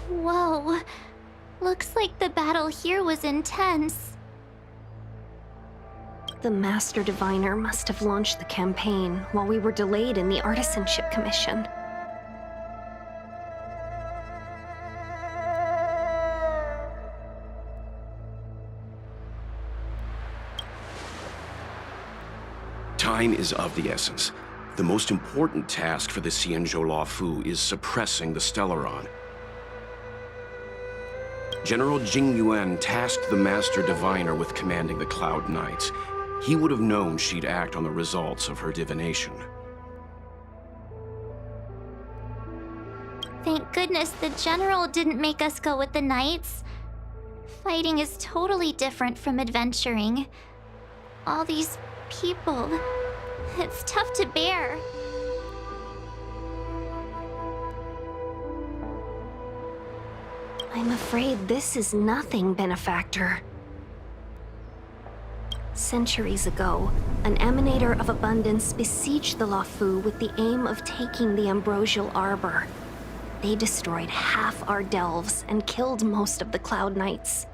Whoa. Looks like the battle here was intense. The Master Diviner must have launched the campaign while we were delayed in the Artisanship Commission. Time is of the essence. The most important task for the Xianzhou Luofu is suppressing the Stellaron. General Jing Yuan tasked the Master Diviner with commanding the Cloud Knights. He would have known she'd act on the results of her divination. Thank goodness the General didn't make us go with the Knights. Fighting is totally different from adventuring. All these people, it's tough to bear. I'm afraid this is nothing, Benefactor. Centuries ago, an Emanator of Abundance besieged the Luofu with the aim of taking the Ambrosial Arbor. They destroyed half our delves and killed most of the Cloud Knights.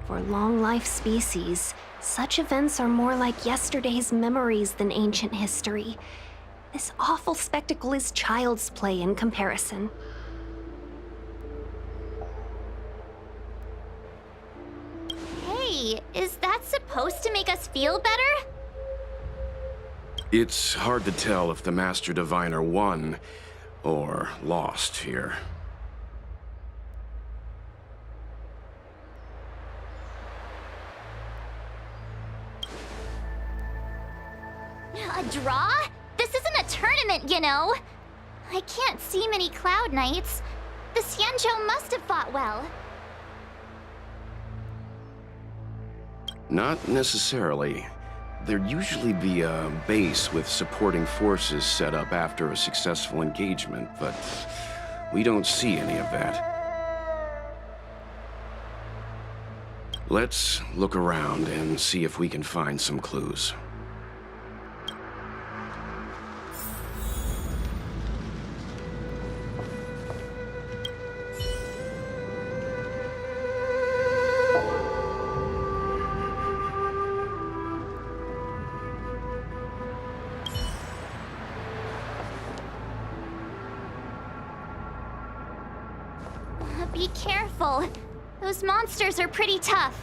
For long-life species, such events are more like yesterday's memories than ancient history. This awful spectacle is child's play in comparison. Hey, is that supposed to make us feel better? It's hard to tell if the Master Diviner won or lost here. A draw? This isn't a tournament, you know. I can't see many Cloud Knights. The Xianzhou must have fought well. Not necessarily. There'd usually be a base with supporting forces set up after a successful engagement, but we don't see any of that. Let's look around and see if we can find some clues. Be careful. Those monsters are pretty tough.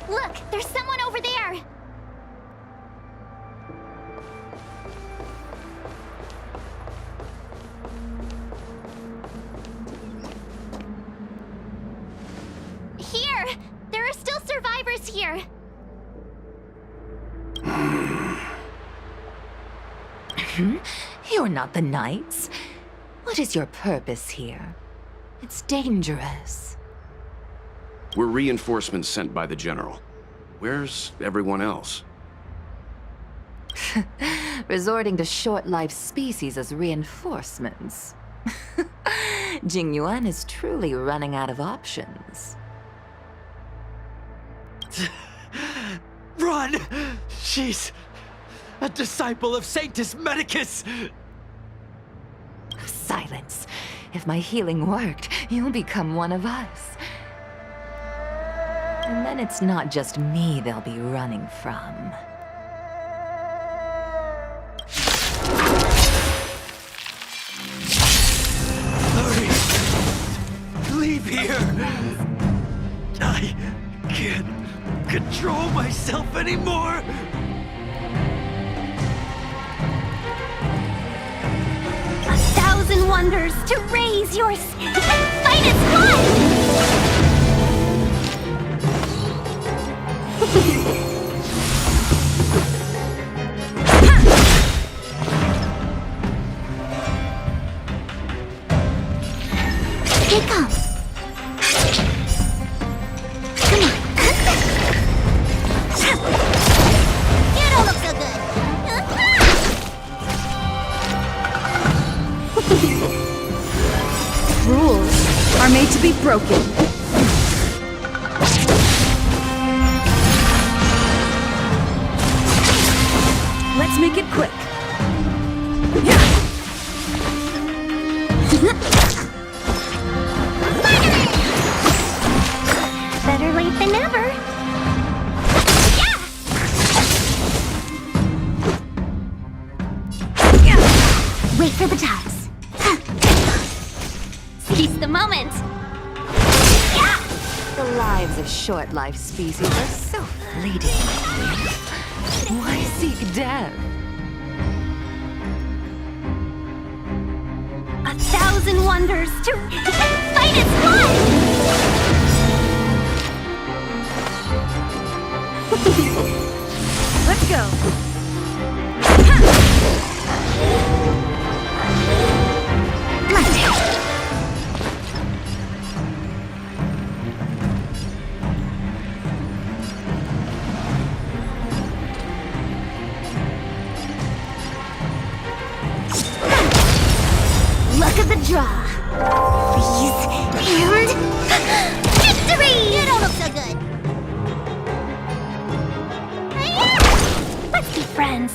Look, there's someone over there! Here! There are still survivors here! You're not the Knights. What is your purpose here? It's dangerous. We're reinforcements sent by the General. Where's everyone else? Resorting to short-lived species as reinforcements. Jingyuan is truly running out of options. Run! She's a disciple of Sanctus Medicus! Silence. If my healing worked, you'll become one of us. And then it's not just me they'll be running from. Hurry! Leave here! I can't control myself anymore! A thousand wonders to raise your fight its blood! Here it comes. Come on. You don't look so good. Rules are made to be broken. Let's make it quick. Better late than never. Wait for the ties. Seize the moment. The lives of short-lived species are so fleeting. Why seek death? A thousand wonders to fight its blood! Let's go. Luck of the draw. These and victory! You don't look so good. Let's be friends.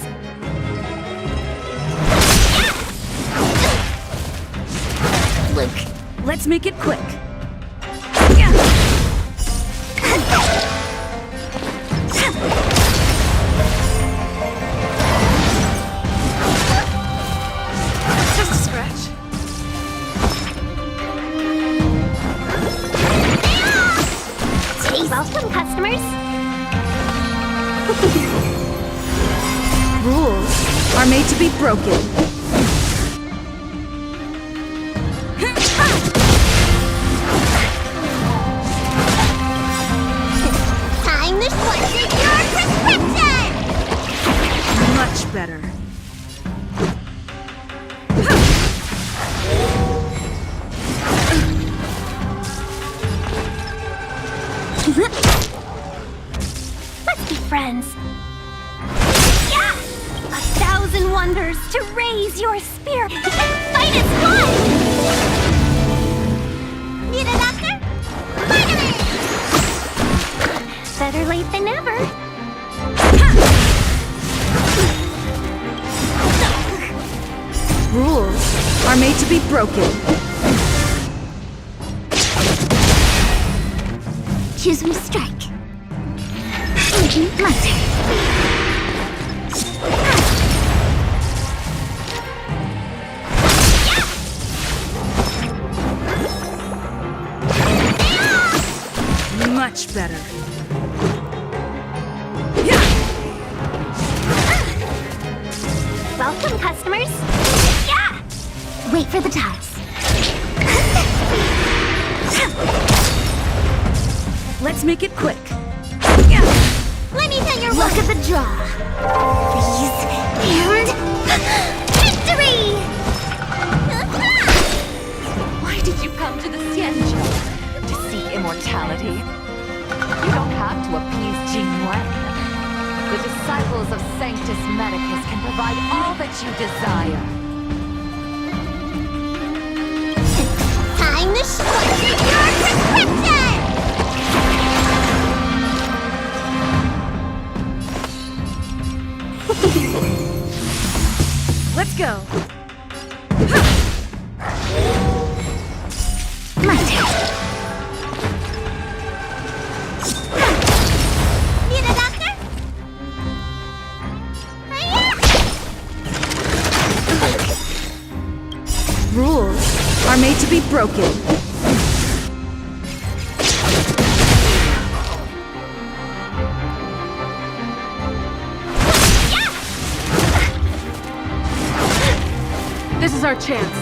Luke. Let's make it quick. Just a scratch. Welcome, customers. Rules are made to be broken. Time to sponsor your prescription! Much better. Let's be friends. A thousand wonders to raise your spirit. Fight its blood! Need a doctor? Better late than never. Rules are made to be broken. Choose from strike. My turn. Much better. Welcome, customers. Yeah! Wait for the ties. Let's make it quick. Let me tell your look at the draw. Freeze and victory! Why did you come to the Xianzhou? To seek immortality? You don't have to appease Jingwen. The disciples of Sanctus Medicus can provide all that you desire. Time to shorten your prescription! Let's go. My turn. Need a doctor? Rules are made to be broken. This is our chance.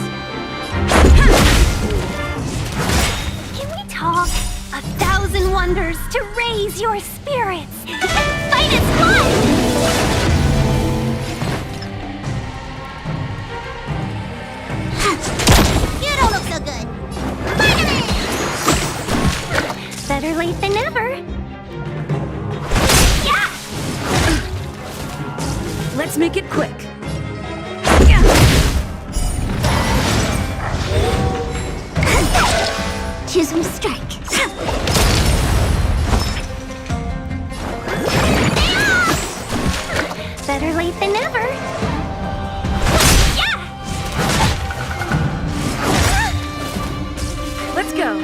Can we talk? 1,000 wonders to raise your spirits. Fight is fun! You don't look so good. Spider-Man! Better late than never. Yeah! Let's make it quick. Choose from strike. Better late than never. Yeah! Let's go.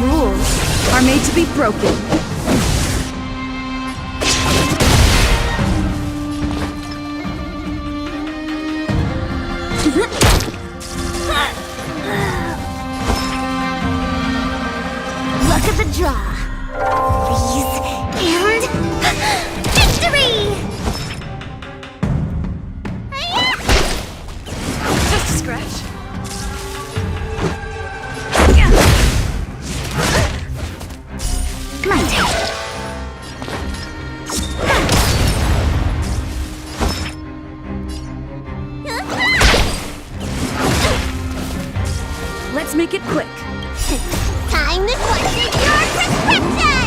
Rules are made to be broken. Look at the draw. Freeze and victory! Just a scratch. My turn. Let's make it quick. Time to shorten your prescription!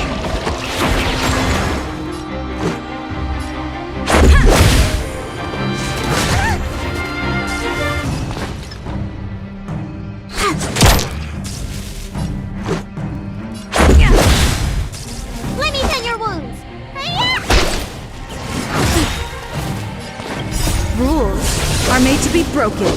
Let me tend your wounds. Rules are made to be broken.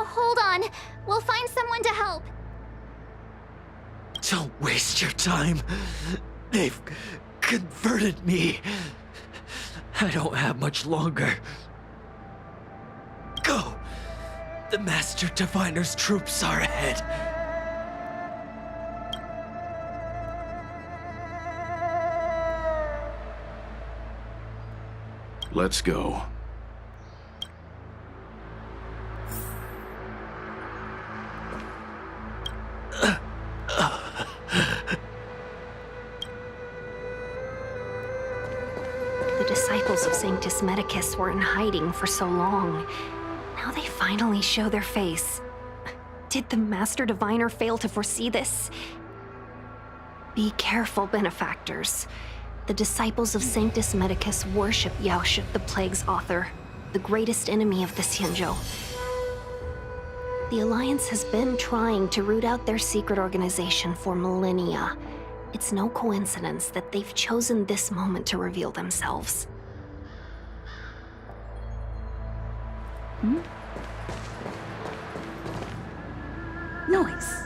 Hold on. We'll find someone to help. Don't waste your time. They've converted me. I don't have much longer. Go! The Master Diviner's troops are ahead. Let's go. The disciples of Sanctus Medicus were in hiding for so long. Now they finally show their face. Did the Master Diviner fail to foresee this? Be careful, benefactors. The disciples of Sanctus Medicus worship Yaoship, the Plague's author, the greatest enemy of the Xianzhou. The Alliance has been trying to root out their secret organization for millennia. It's no coincidence that they've chosen this moment to reveal themselves. Nice.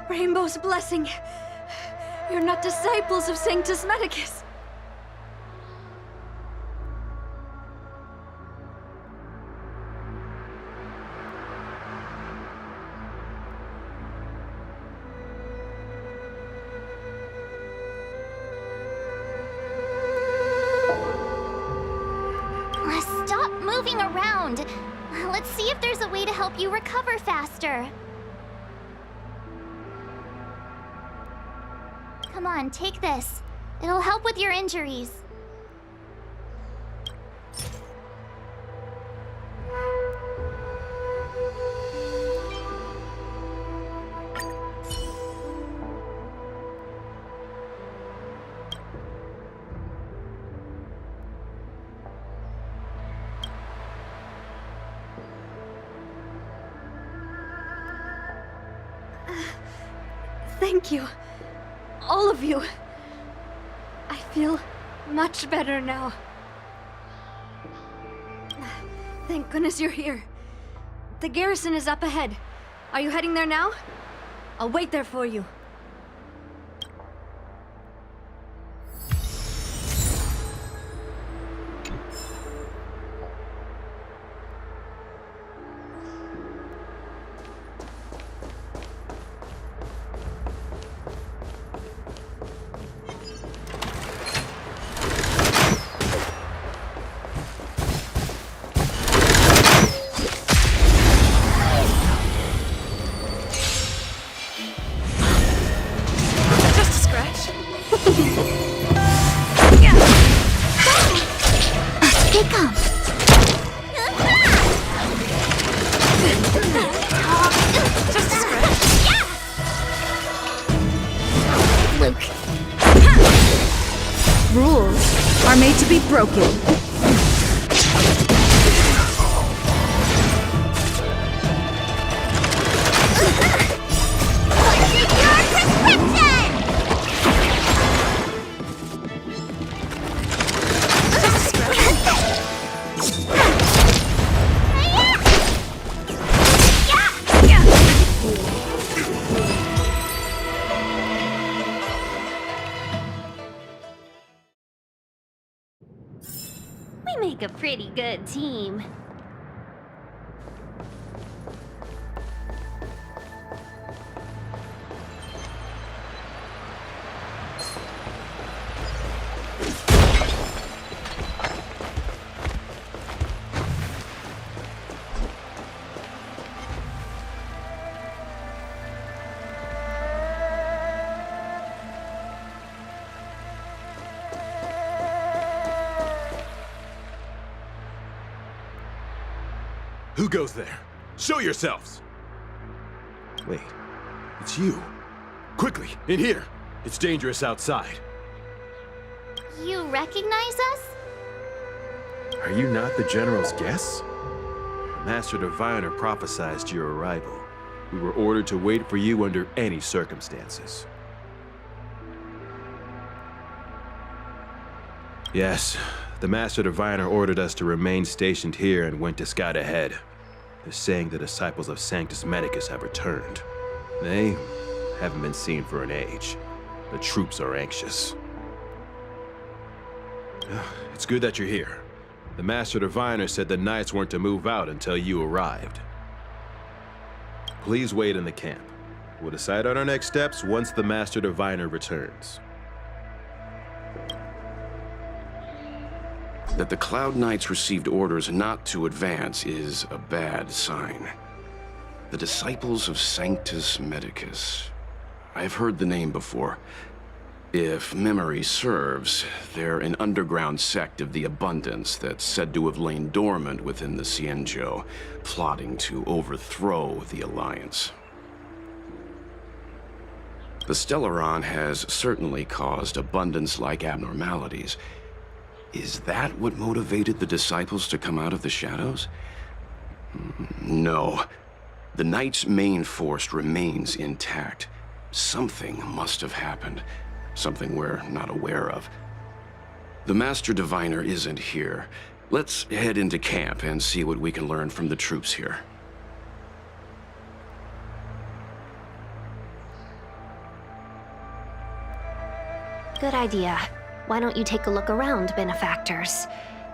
Rainbow's blessing. You're not disciples of Sanctus Medicus. Stop moving around. Let's see if there's a way to help you recover faster. Come on, take this. It'll help with your injuries. Thank you. All of you. I feel much better now. Thank goodness you're here. The garrison is up ahead. Are you heading there now? I'll wait there for you. rules are made to be broken. We make a pretty good team. Who goes there? Show yourselves! Wait, it's you. Quickly, in here! It's dangerous outside. You recognize us? Are you not the General's guests? The Master Diviner prophesied your arrival. We were ordered to wait for you under any circumstances. Yes, the Master Diviner ordered us to remain stationed here and went to scout ahead. They're saying the disciples of Sanctus Medicus have returned. They haven't been seen for an age. The troops are anxious. It's good that you're here. The Master Diviner said the Knights weren't to move out until you arrived. Please wait in the camp. We'll decide on our next steps once the Master Diviner returns. That the Cloud Knights received orders not to advance is a bad sign. The disciples of Sanctus Medicus. I've heard the name before. If memory serves, they're an underground sect of the Abundance that's said to have lain dormant within the Xianzhou, plotting to overthrow the Alliance. The Stellaron has certainly caused Abundance-like abnormalities. Is that what motivated the disciples to come out of the shadows? No. The Knight's main force remains intact. Something must have happened. Something we're not aware of. The Master Diviner isn't here. Let's head into camp and see what we can learn from the troops here. Good idea. Why don't you take a look around, benefactors?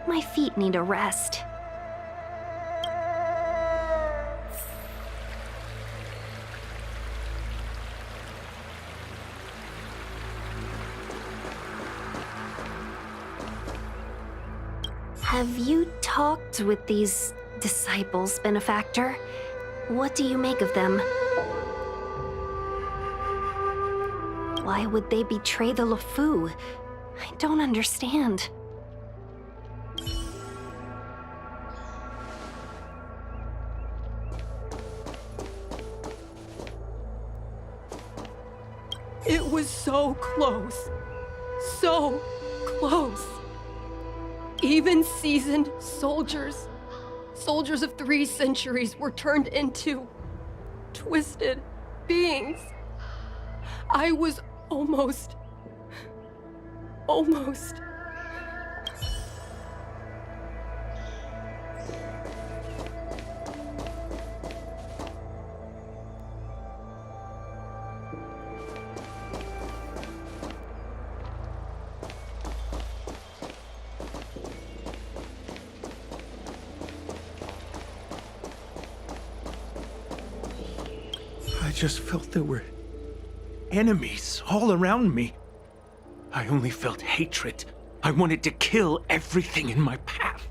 My feet need a rest. Have you talked with these disciples, benefactor? What do you make of them? Why would they betray the LeFou? I don't understand. It was so close. So close. Even seasoned soldiers, soldiers of 3 centuries, were turned into twisted beings. I was almost. I just felt there were enemies all around me. I only felt hatred. I wanted to kill everything in my path.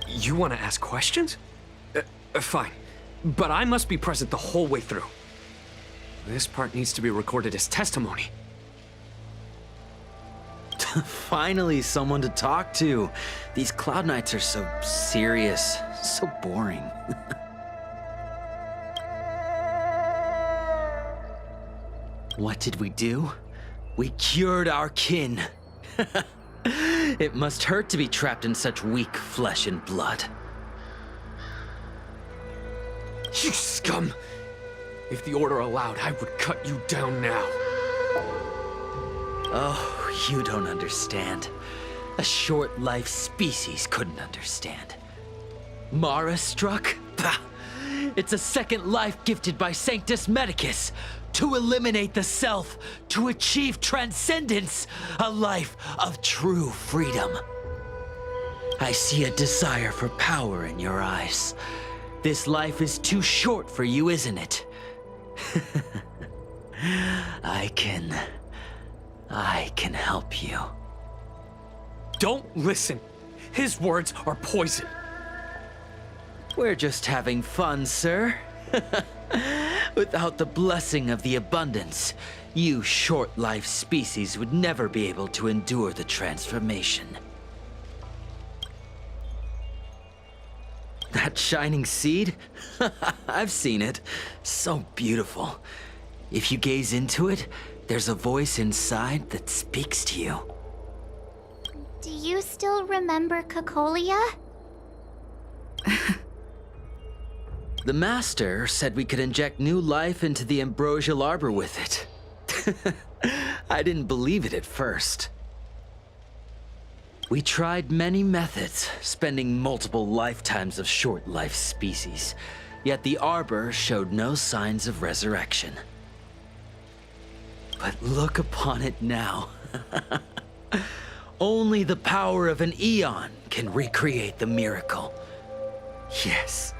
You want to ask questions? Fine. But I must be present the whole way through. This part needs to be recorded as testimony. Finally, someone to talk to. These Cloud Knights are so serious, so boring. What did we do? We cured our kin. It must hurt to be trapped in such weak flesh and blood. You scum! If the Order allowed, I would cut you down now. Oh, you don't understand. A short-life species couldn't understand. Mara struck? Bah! It's a second life gifted by Sanctus Medicus to eliminate the self, to achieve transcendence, a life of true freedom. I see a desire for power in your eyes. This life is too short for you, isn't it? I can help you. Don't listen. His words are poison. We're just having fun, sir. Without the blessing of the abundance, you short-life species would never be able to endure the transformation. That shining seed? I've seen it. So beautiful. If you gaze into it, there's a voice inside that speaks to you. Do you still remember Cocolia? The Master said we could inject new life into the ambrosial arbor with it. I didn't believe it at first. We tried many methods, spending multiple lifetimes of short-life species, yet the arbor showed no signs of resurrection. But look upon it now. Only the power of an eon can recreate the miracle. Yes,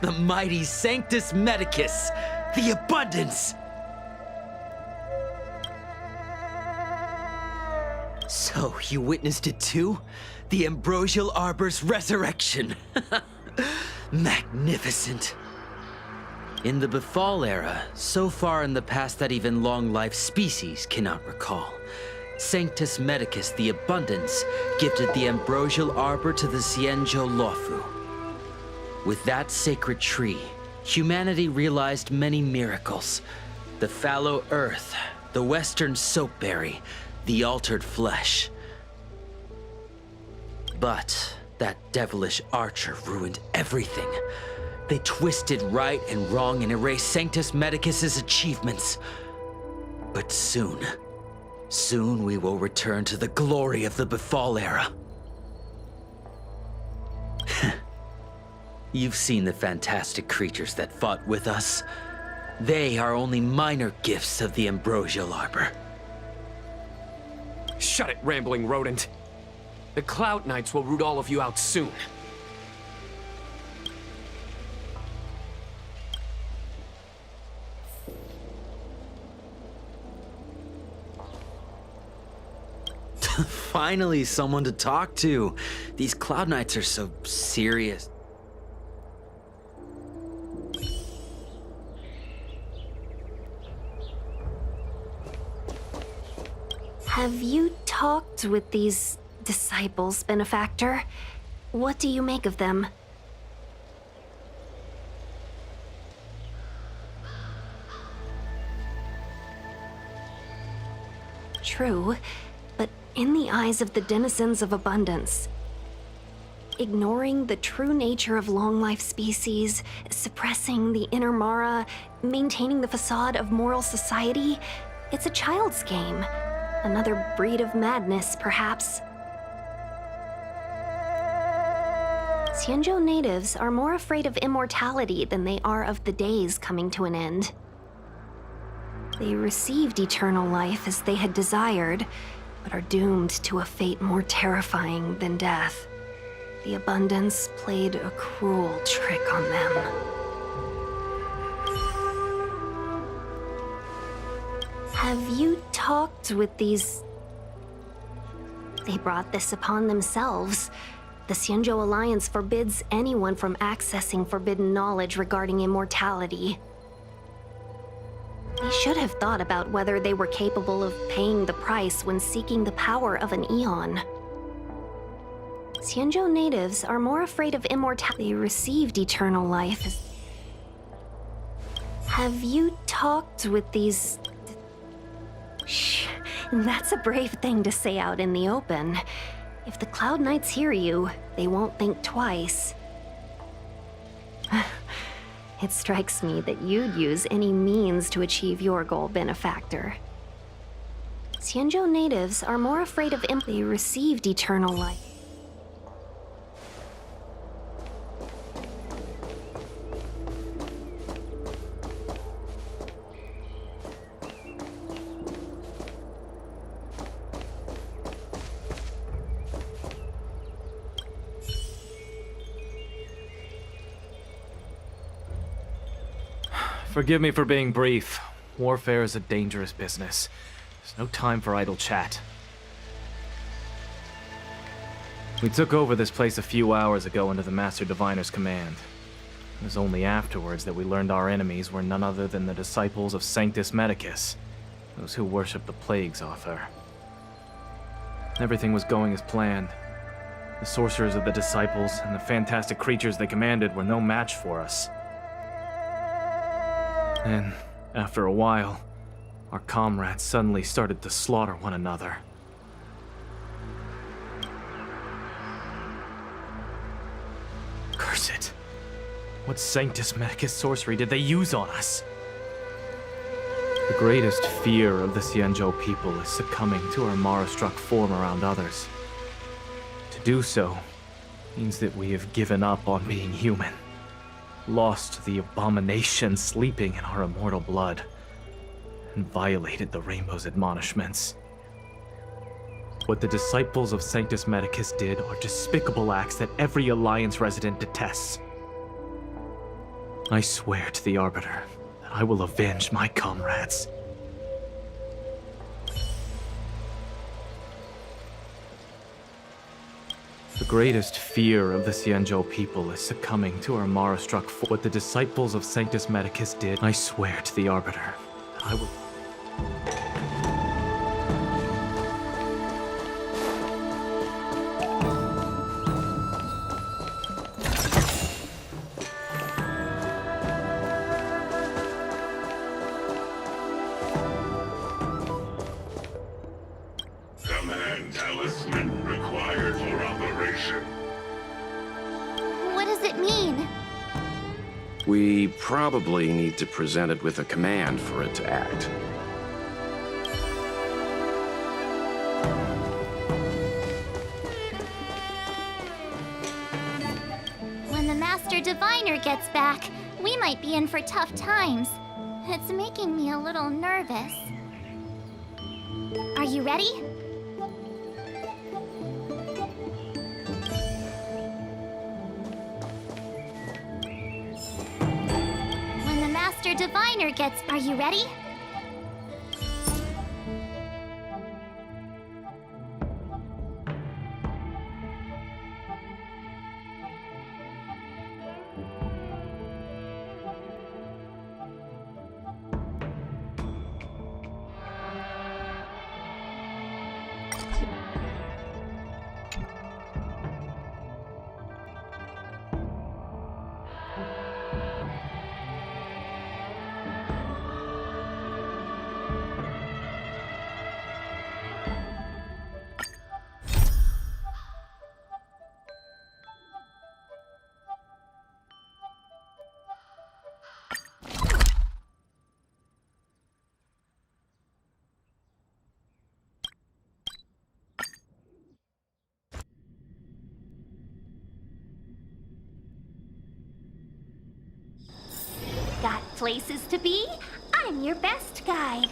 the mighty Sanctus Medicus, the abundance. So, you witnessed it too? The ambrosial arbor's resurrection. Magnificent. In the Befall era, so far in the past that even long-life species cannot recall, Sanctus Medicus the Abundance gifted the ambrosial arbor to the Xianzhou Luofu. With that sacred tree, humanity realized many miracles. The fallow earth, the western soapberry, the altered flesh. But that devilish archer ruined everything. They twisted right and wrong and erased Sanctus Medicus's achievements. But soon we will return to the glory of the Befall era. You've seen the fantastic creatures that fought with us. They are only minor gifts of the ambrosial arbor. Shut it, rambling rodent. The Cloud Knights will root all of you out soon. Finally, someone to talk to. These Cloud Knights are so serious. Have you talked with these disciples, Benefactor? What do you make of them? True, but in the eyes of the denizens of abundance, ignoring the true nature of long-life species, suppressing the inner Mara, maintaining the facade of moral society, it's a child's game. Another breed of madness, perhaps. Xianzhou natives are more afraid of immortality than they are of the days coming to an end. They received eternal life as they had desired, but are doomed to a fate more terrifying than death. The abundance played a cruel trick on them. Have you talked with these... They brought this upon themselves. The Xianzhou Alliance forbids anyone from accessing forbidden knowledge regarding immortality. They They should have thought about whether they were capable of paying the price when seeking the power of an eon. Xianzhou natives are more afraid of immortality. They received eternal life. Have you talked with these... Shh, that's a brave thing to say out in the open. If the Cloud Knights hear you, they won't think twice. It strikes me that you'd use any means to achieve your goal, benefactor. Xianzhou natives are more afraid of they received eternal life. Forgive me for being brief. Warfare is a dangerous business. There's no time for idle chat. We took over this place a few hours ago under the Master Diviner's command. It was only afterwards that we learned our enemies were none other than the disciples of Sanctus Medicus, those who worship the plague's author. Everything was going as planned. The sorcerers of the disciples and the fantastic creatures they commanded were no match for us. And after a while, our comrades suddenly started to slaughter one another. Curse it. What Sanctus Medicus sorcery did they use on us? The greatest fear of the Xianzhou people is succumbing to our Mara-struck form around others. To do so means that we have given up on being human. Lost the abomination sleeping in our immortal blood, and violated the Rainbow's admonishments. What the disciples of Sanctus Medicus did are despicable acts that every Alliance resident detests. I swear to the Arbiter that I will avenge my comrades. The greatest fear of the Xianzhou people is succumbing to our Mara-struck form. What the disciples of Sanctus Medicus did, I swear to the Arbiter that I will... Command talisman required for operation. What does it mean? We probably need to present it with a command for it to act. When the Master Diviner gets back, we might be in for tough times. It's making me a little nervous. Are you ready? When the Master Diviner gets... Are you ready? Got places to be? I'm your best guide.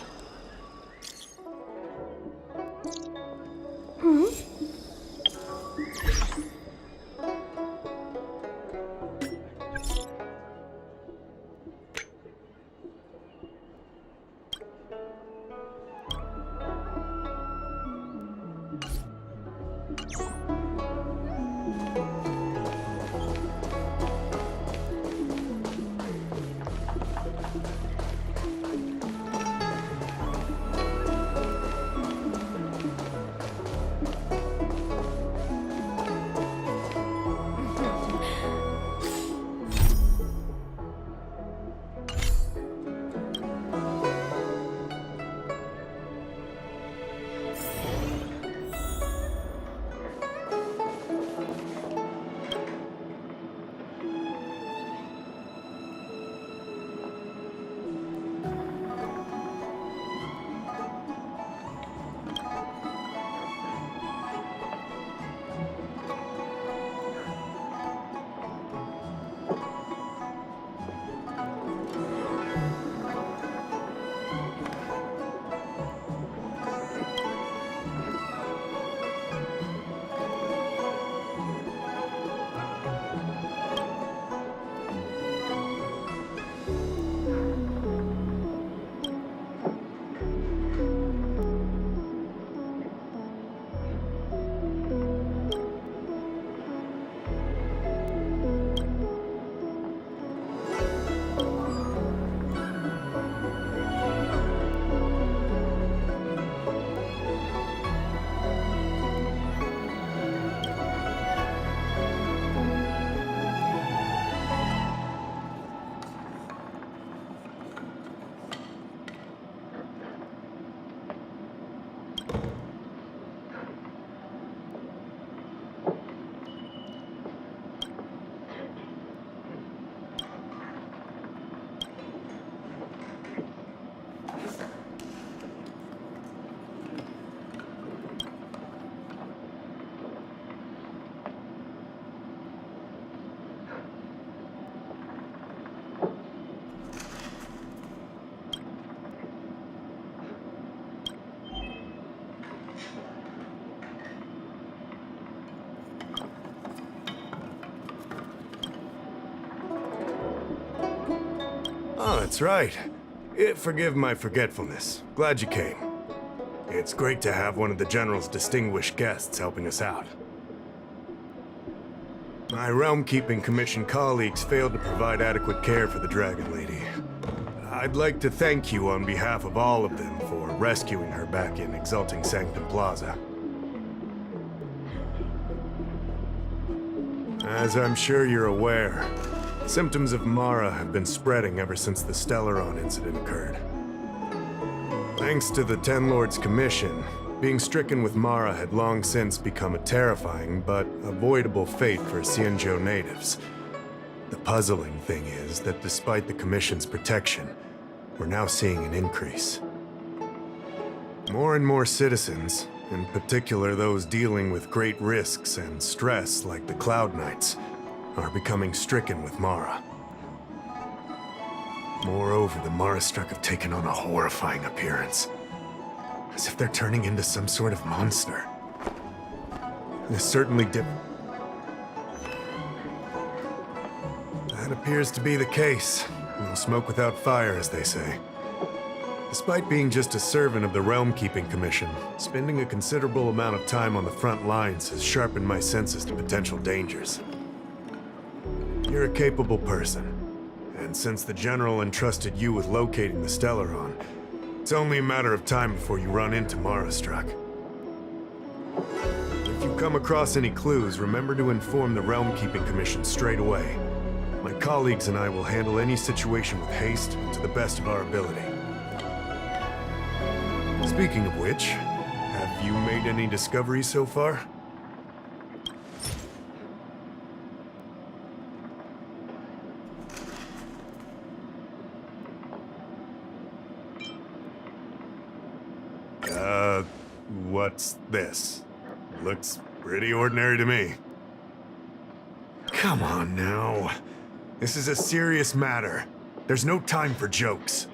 Oh, that's right. Forgive my forgetfulness. Glad you came. It's great to have one of the General's distinguished guests helping us out. My Realm-Keeping Commission colleagues failed to provide adequate care for the Dragon Lady. I'd like to thank you on behalf of all of them for rescuing her back in Exalting Sanctum Plaza. As I'm sure you're aware, symptoms of Mara have been spreading ever since the Stellaron incident occurred. Thanks to the Ten Lords' Commission, being stricken with Mara had long since become a terrifying but avoidable fate for Xianzhou natives. The puzzling thing is that despite the Commission's protection, we're now seeing an increase. More and more citizens, in particular those dealing with great risks and stress like the Cloud Knights, are becoming stricken with Mara. Moreover, the Mara-struck have taken on a horrifying appearance, as if they're turning into some sort of monster. This certainly That appears to be the case. No smoke without fire, as they say. Despite being just a servant of the Realm-Keeping Commission, spending a considerable amount of time on the front lines has sharpened my senses to potential dangers. You're a capable person, and since the General entrusted you with locating the Stellaron, it's only a matter of time before you run into Mara-struck. If you come across any clues, remember to inform the Realm-Keeping Commission straight away. My colleagues and I will handle any situation with haste and to the best of our ability. Speaking of which, have you made any discoveries so far? What's this? Looks pretty ordinary to me. Come on now. This is a serious matter. There's no time for jokes.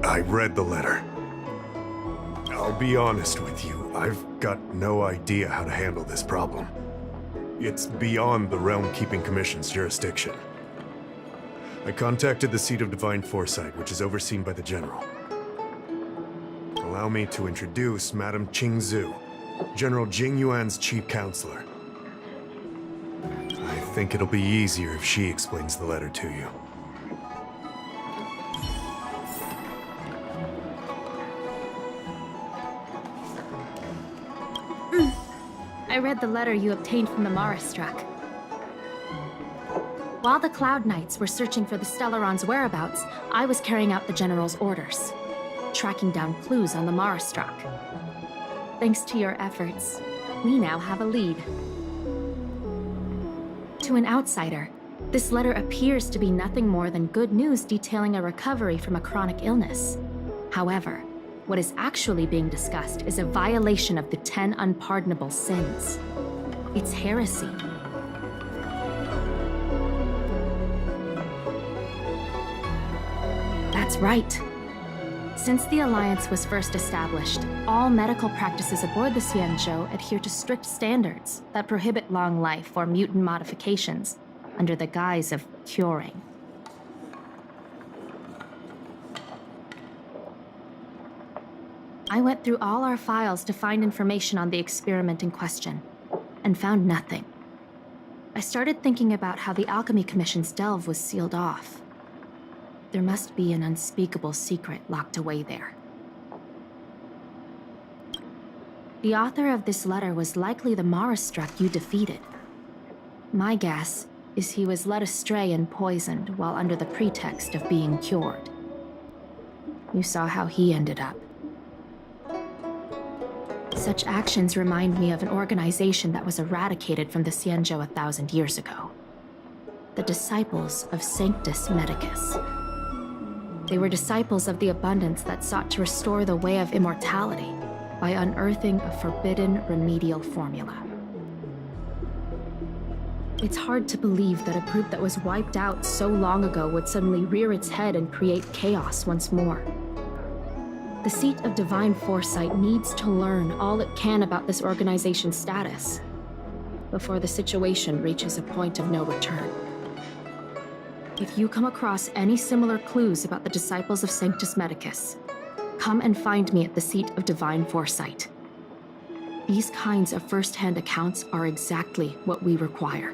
I read the letter. I'll be honest with you, I've got no idea how to handle this problem. It's beyond the Realm-Keeping Commission's jurisdiction. I contacted the Seat of Divine Foresight, which is overseen by the General. Allow me to introduce Madame Qingzhu, General Jing Yuan's chief counselor. I think it'll be easier if she explains the letter to you. I read the letter you obtained from the Mara-struck. While the Cloud Knights were searching for the Stellaron's whereabouts, I was carrying out the General's orders, tracking down clues on the Mara-struck. Thanks to your efforts, we now have a lead. To an outsider, this letter appears to be nothing more than good news detailing a recovery from a chronic illness. However, what is actually being discussed is a violation of the 10 unpardonable sins. It's heresy. That's right. Since the Alliance was first established, all medical practices aboard the Xianzhou adhere to strict standards that prohibit long life or mutant modifications under the guise of curing. I went through all our files to find information on the experiment in question, and found nothing. I started thinking about how the Alchemy Commission's delve was sealed off. There must be an unspeakable secret locked away there. The author of this letter was likely the Mara-struck you defeated. My guess is he was led astray and poisoned while under the pretext of being cured. You saw how he ended up. Such actions remind me of an organization that was eradicated from the Xianzhou 1,000 years ago. The Disciples of Sanctus Medicus. They were disciples of the abundance that sought to restore the way of immortality by unearthing a forbidden remedial formula. It's hard to believe that a group that was wiped out so long ago would suddenly rear its head and create chaos once more. The seat of divine foresight needs to learn all it can about this organization's status before the situation reaches a point of no return. If you come across any similar clues about the Disciples of Sanctus Medicus, come and find me at the seat of divine foresight. These kinds of first-hand accounts are exactly what we require.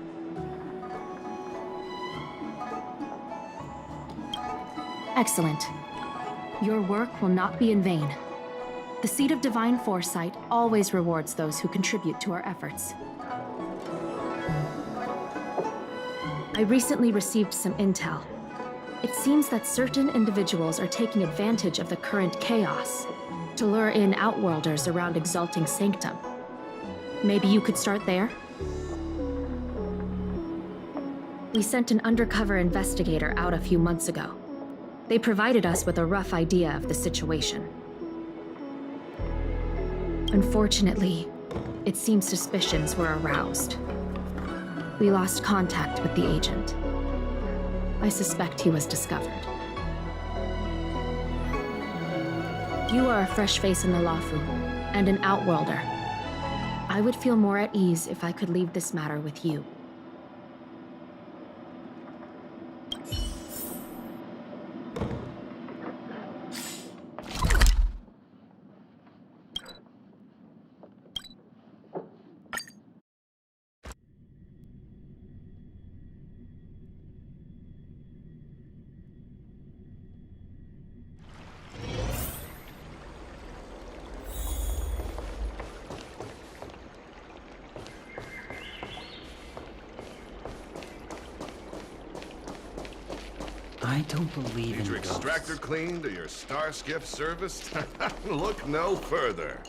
Excellent. Your work will not be in vain. The seat of divine foresight always rewards those who contribute to our efforts. I recently received some intel. It seems that certain individuals are taking advantage of the current chaos to lure in outworlders around Exalting Sanctum. Maybe you could start there? We sent an undercover investigator out a few months ago. They provided us with a rough idea of the situation. Unfortunately, it seems suspicions were aroused. We lost contact with the agent. I suspect he was discovered. You are a fresh face in the Lafu, and an outworlder. I would feel more at ease if I could leave this matter with you. I don't believe Need in your ghosts. extractor cleaned or your star skiff serviced? Look no further.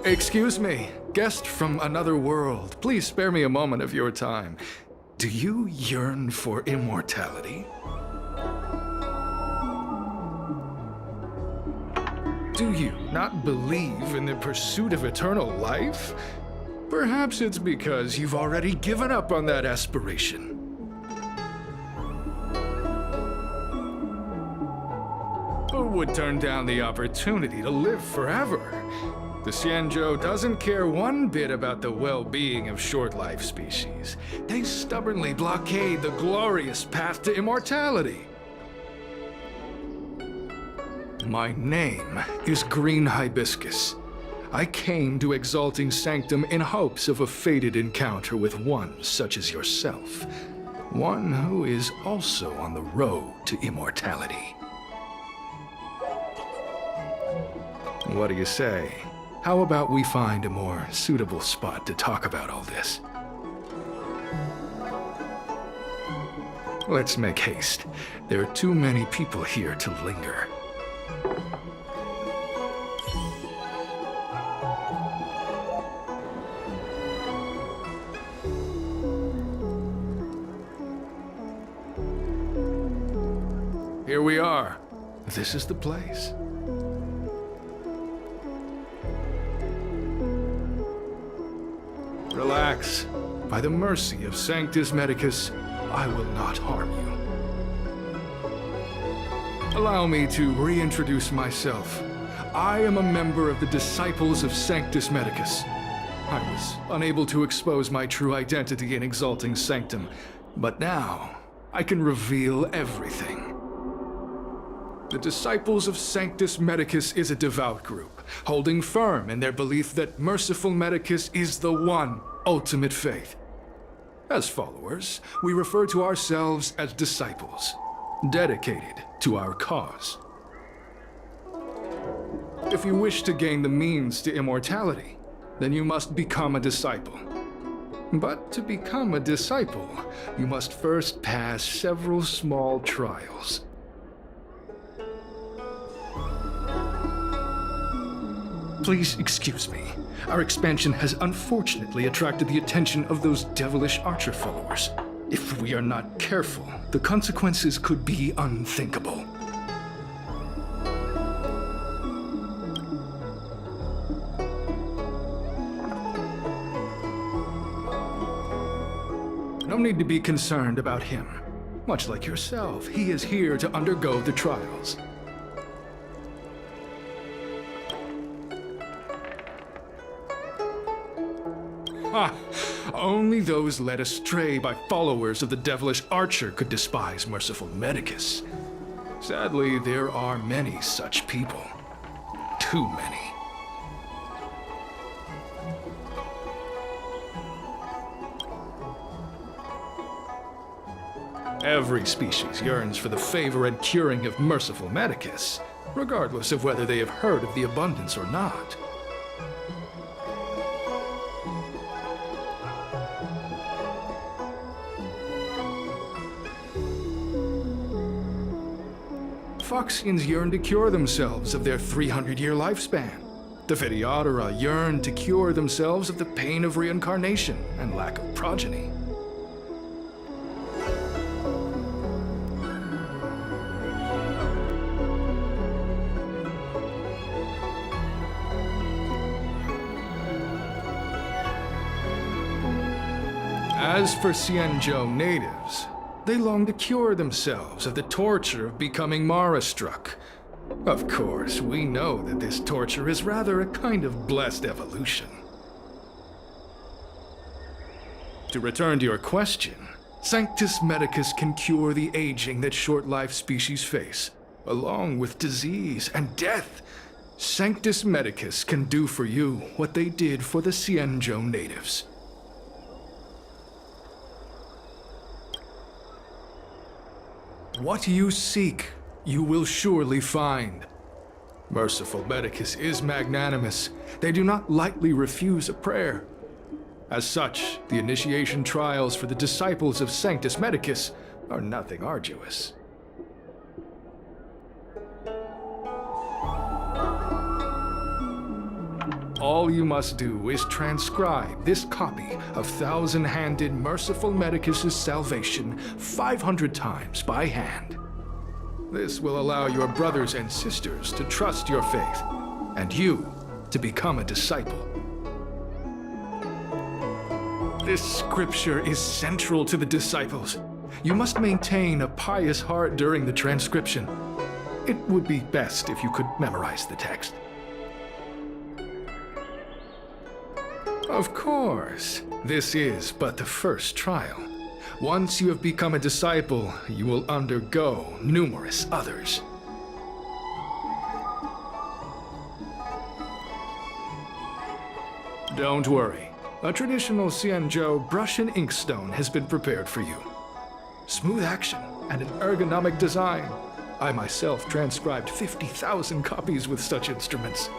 Excuse me, guest from another world. Please spare me a moment of your time. Do you yearn for immortality? Do you not believe in the pursuit of eternal life? Perhaps it's because you've already given up on that aspiration. Who would turn down the opportunity to live forever? The Xianzhou doesn't care one bit about the well-being of short-life species. They stubbornly blockade the glorious path to immortality. My name is Green Hibiscus. I came to Exalting Sanctum in hopes of a fated encounter with one such as yourself. One who is also on the road to immortality. What do you say? How about we find a more suitable spot to talk about all this? Let's make haste. There are too many people here to linger. Here we are. This is the place. Relax. By the mercy of Sanctus Medicus, I will not harm you. Allow me to reintroduce myself. I am a member of the Disciples of Sanctus Medicus. I was unable to expose my true identity in Exalting Sanctum, but now I can reveal everything. The Disciples of Sanctus Medicus is a devout group, holding firm in their belief that merciful Medicus is the one ultimate faith. As followers, we refer to ourselves as disciples, dedicated to our cause. If you wish to gain the means to immortality, then you must become a disciple. But to become a disciple, you must first pass several small trials. Please excuse me. Our expansion has unfortunately attracted the attention of those devilish archer followers. If we are not careful, the consequences could be unthinkable. No need to be concerned about him. Much like yourself, he is here to undergo the trials. Only those led astray by followers of the devilish archer could despise merciful Medicus. Sadly, there are many such people. Too many. Every species yearns for the favor and curing of merciful Medicus, regardless of whether they have heard of the abundance or not. Foxians yearn to cure themselves of their 300-year lifespan. The Vitiodora yearn to cure themselves of the pain of reincarnation and lack of progeny. As for Xianzhou natives, they long to cure themselves of the torture of becoming Mara-struck. Of course, we know that this torture is rather a kind of blessed evolution. To return to your question, Sanctus Medicus can cure the aging that short-lived species face, along with disease and death. Sanctus Medicus can do for you what they did for the Xianzhou natives. What you seek, you will surely find. Merciful Medicus is magnanimous. They do not lightly refuse a prayer. As such, the initiation trials for the disciples of Sanctus Medicus are nothing arduous. All you must do is transcribe this copy of thousand-handed Merciful Medicus's salvation 500 times by hand. This will allow your brothers and sisters to trust your faith, and you to become a disciple. This scripture is central to the disciples. You must maintain a pious heart during the transcription. It would be best if you could memorize the text. Of course, this is but the first trial. Once you have become a disciple, you will undergo numerous others. Don't worry. A traditional Xianzhou brush and inkstone has been prepared for you. Smooth action and an ergonomic design. I myself transcribed 50,000 copies with such instruments.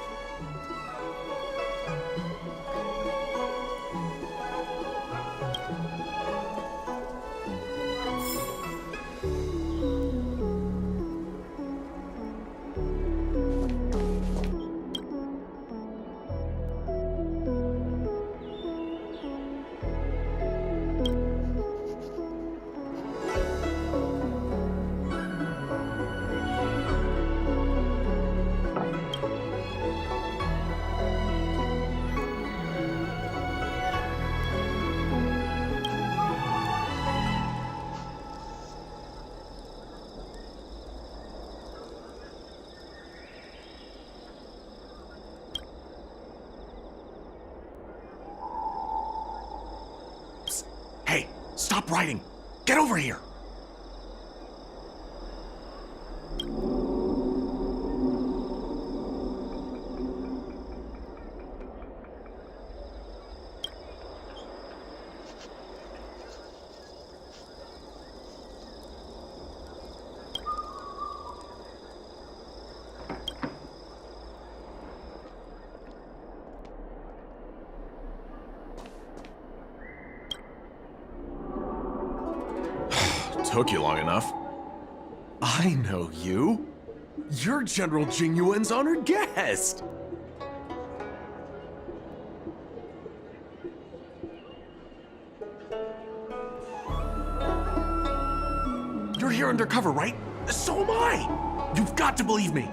Hey, stop writing! Get over here! Took you long enough. I know you. You're General Jingyuan's honored guest. You're here undercover, right? So am I! You've got to believe me!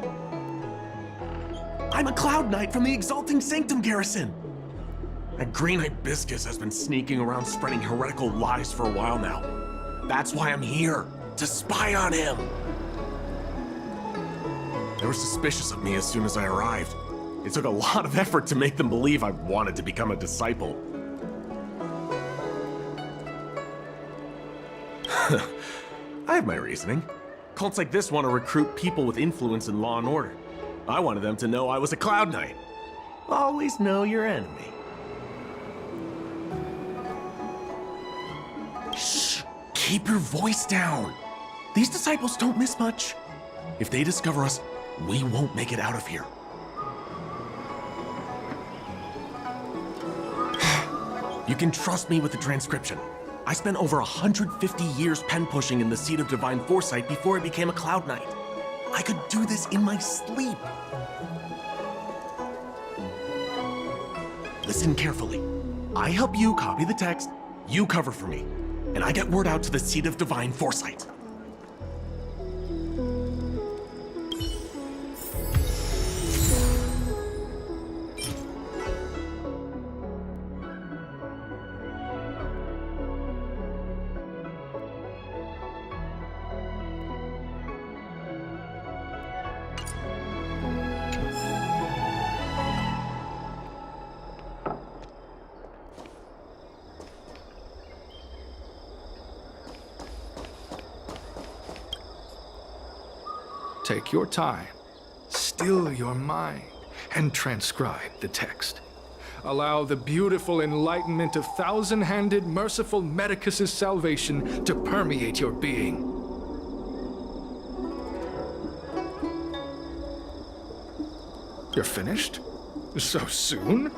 I'm a Cloud Knight from the Exalting Sanctum garrison! That green hibiscus has been sneaking around spreading heretical lies for a while now. That's why I'm here, to spy on him! They were suspicious of me as soon as I arrived. It took a lot of effort to make them believe I wanted to become a disciple. I have my reasoning. Cults like this want to recruit people with influence in law and order. I wanted them to know I was a Cloud Knight. Always know your enemy. Shh! Keep your voice down! These disciples don't miss much. If they discover us, we won't make it out of here. You can trust me with the transcription. I spent over 150 years pen-pushing in the seat of divine foresight before I became a Cloud Knight. I could do this in my sleep. Listen carefully. I help you copy the text, you cover for me, and I get word out to the seat of divine foresight. Take your time, still your mind, and transcribe the text. Allow the beautiful enlightenment of thousand-handed, merciful Medicus's salvation to permeate your being. You're finished? So soon?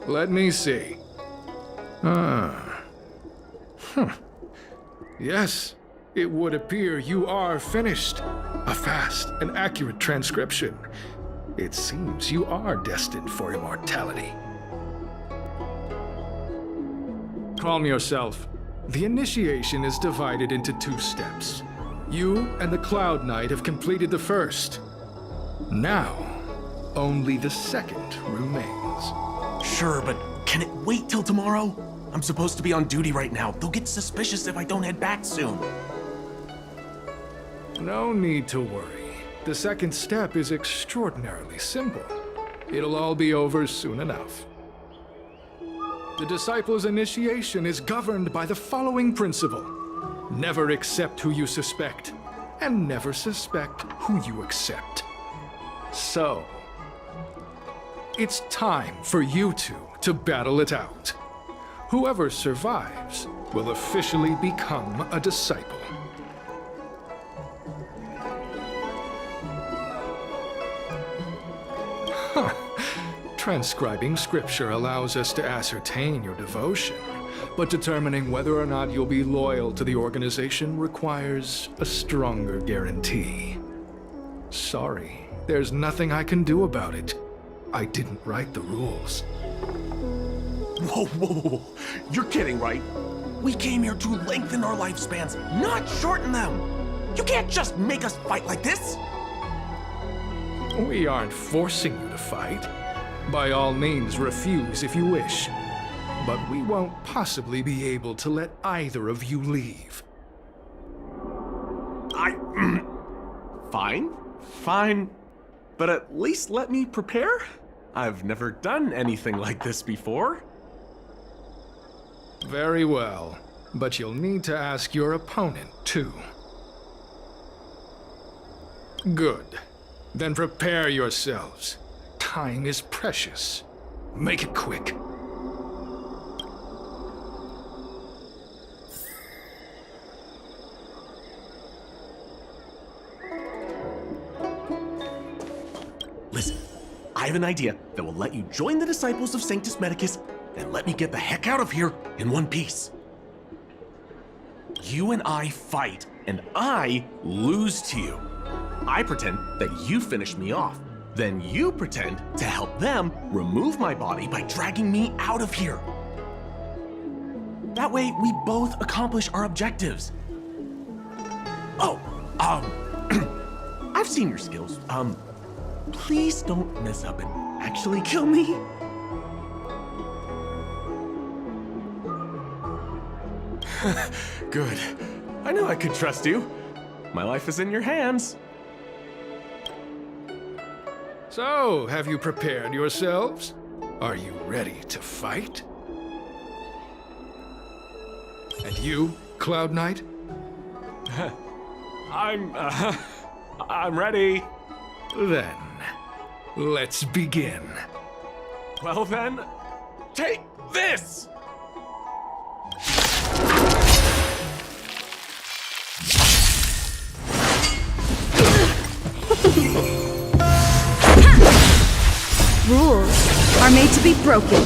Let me see. Yes, it would appear you are finished. A fast and accurate transcription. It seems you are destined for immortality. Calm yourself. The initiation is divided into 2 steps. You and the Cloud Knight have completed the first. Now, only the second remains. Sure, but can it wait till tomorrow? I'm supposed to be on duty right now. They'll get suspicious if I don't head back soon. No need to worry. The second step is extraordinarily simple. It'll all be over soon enough. The disciple's initiation is governed by the following principle. Never accept who you suspect, and never suspect who you accept. So, it's time for you two to battle it out. Whoever survives will officially become a disciple. Transcribing scripture allows us to ascertain your devotion, but determining whether or not you'll be loyal to the organization requires a stronger guarantee. Sorry, there's nothing I can do about it. I didn't write the rules. Whoa. You're kidding, right? We came here to lengthen our lifespans, not shorten them. You can't just make us fight like this. We aren't forcing you to fight. By all means, refuse if you wish. But we won't possibly be able to let either of you leave. Fine. But at least let me prepare. I've never done anything like this before. Very well. But you'll need to ask your opponent, too. Good. Then prepare yourselves. Time is precious. Make it quick. Listen, I have an idea that will let you join the disciples of Sanctus Medicus and let me get the heck out of here in one piece. You and I fight, and I lose to you. I pretend that you finish me off. Then you pretend to help them remove my body by dragging me out of here. That way, we both accomplish our objectives. Oh, I've seen your skills. Please don't mess up and actually kill me. Good. I knew I could trust you. My life is in your hands. So, have you prepared yourselves? Are you ready to fight? And you, Cloud Knight? I'm ready. Then, let's begin. Well then, take this! Rules are made to be broken.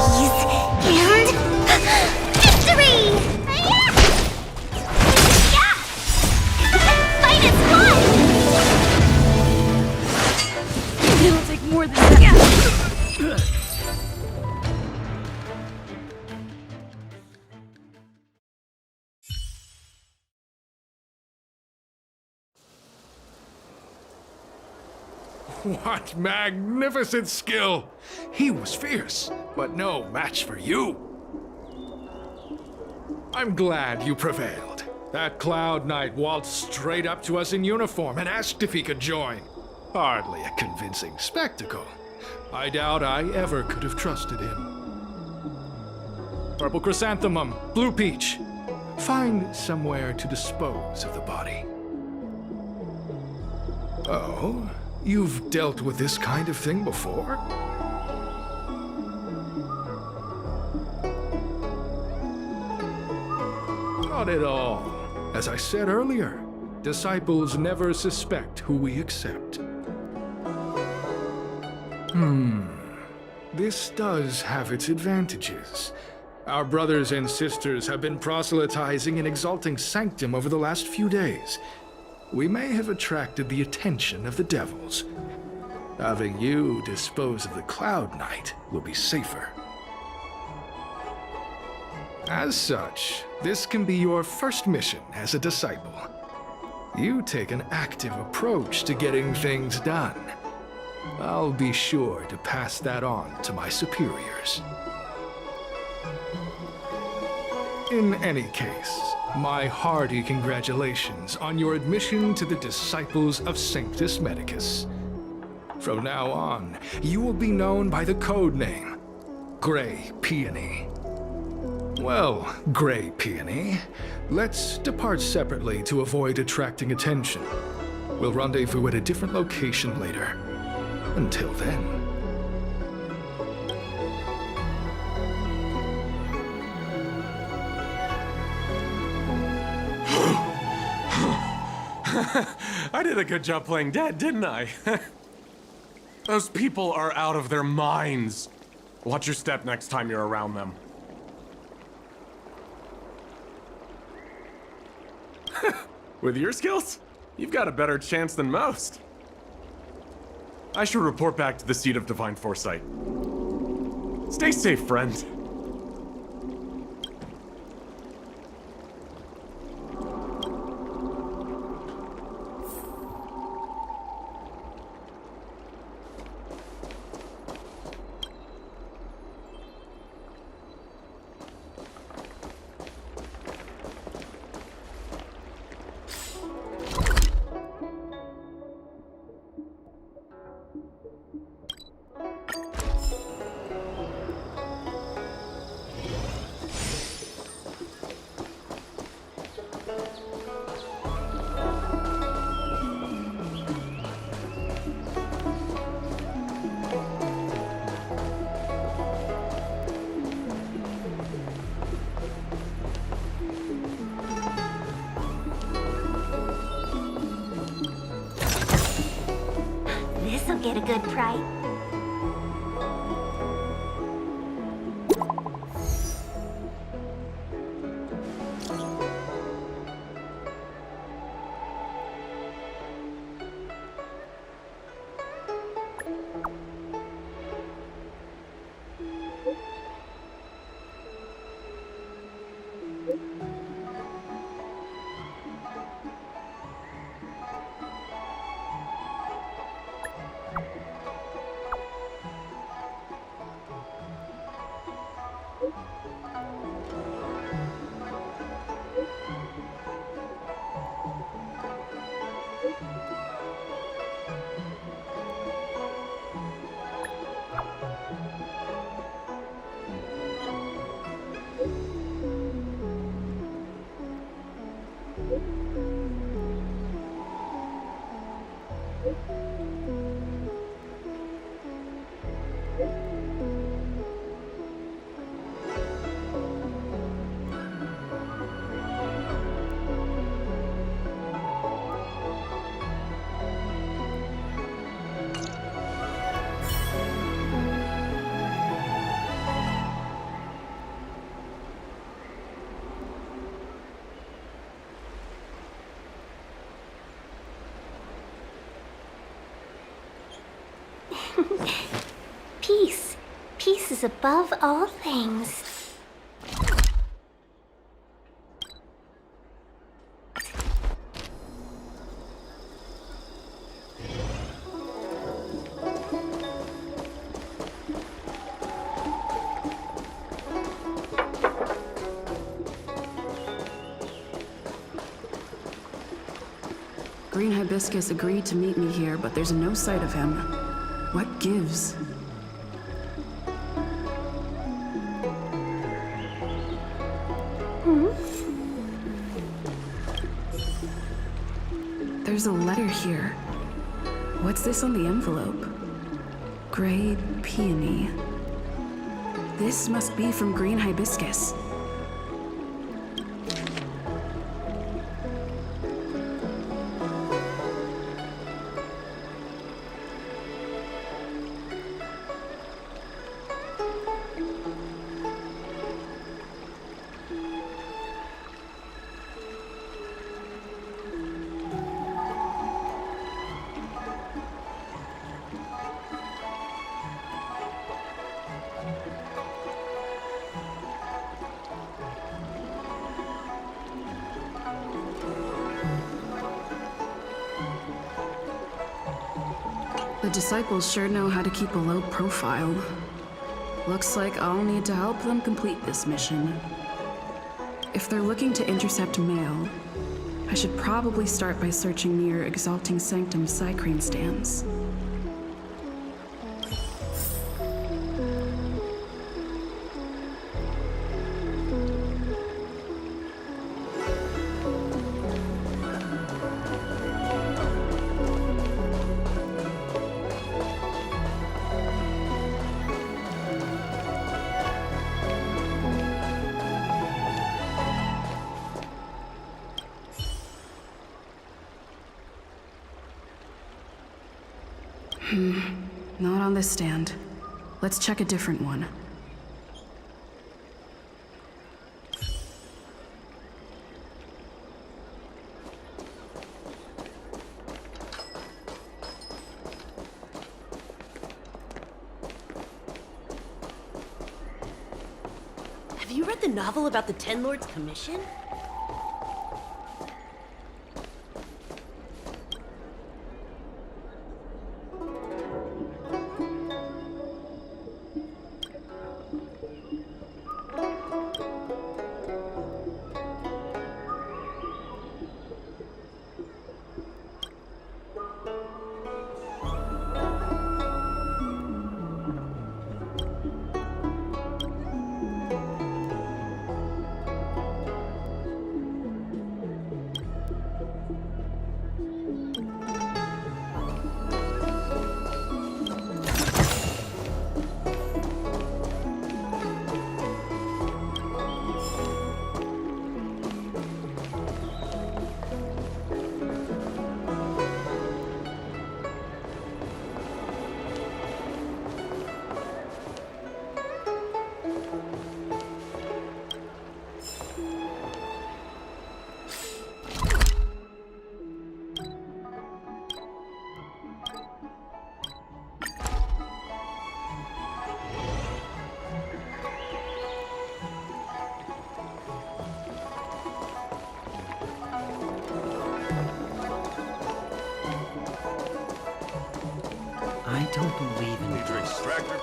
Freeze and victory! Fight is won! It'll take more than that. What magnificent skill! He was fierce, but no match for you. I'm glad you prevailed. That Cloud Knight waltzed straight up to us in uniform and asked if he could join. Hardly a convincing spectacle. I doubt I ever could have trusted him. Purple chrysanthemum, blue peach. Find somewhere to dispose of the body. Oh? You've dealt with this kind of thing before? Not at all. As I said earlier, disciples never suspect who we accept. This does have its advantages. Our brothers and sisters have been proselytizing and exalting Sanctum over the last few days. We may have attracted the attention of the devils. Having you dispose of the Cloud Knight will be safer. As such, this can be your first mission as a disciple. You take an active approach to getting things done. I'll be sure to pass that on to my superiors. In any case, my hearty congratulations on your admission to the Disciples of Sanctus Medicus. From now on, you will be known by the code name, Gray Peony. Well, Gray Peony, let's depart separately to avoid attracting attention. We'll rendezvous at a different location later. Until then. I did a good job playing dead, didn't I? Those people are out of their minds. Watch your step next time you're around them. With your skills, you've got a better chance than most. I should report back to the Seat of Divine Foresight. Stay safe, friend. This'll get a good price. Peace. Peace is above all things. Green Hibiscus agreed to meet me here, but there's no sight of him. What gives? There's a letter here. What's this on the envelope? Grey peony. This must be from Green Hibiscus. The disciples sure know how to keep a low profile. Looks like I'll need to help them complete this mission. If they're looking to intercept mail, I should probably start by searching near Exalting Sanctum Psycrene stands. Not on this stand. Let's check a different one. Have you read the novel about the Ten Lords' Commission?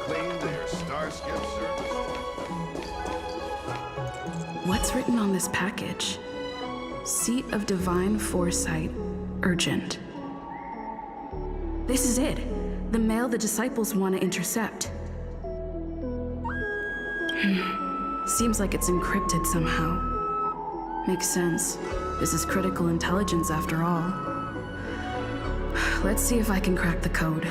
clean to your Starskip service. What's written on this package? Seat of Divine Foresight, urgent. This is it. The mail the disciples want to intercept. Seems like it's encrypted somehow. Makes sense. This is critical intelligence after all. Let's see if I can crack the code.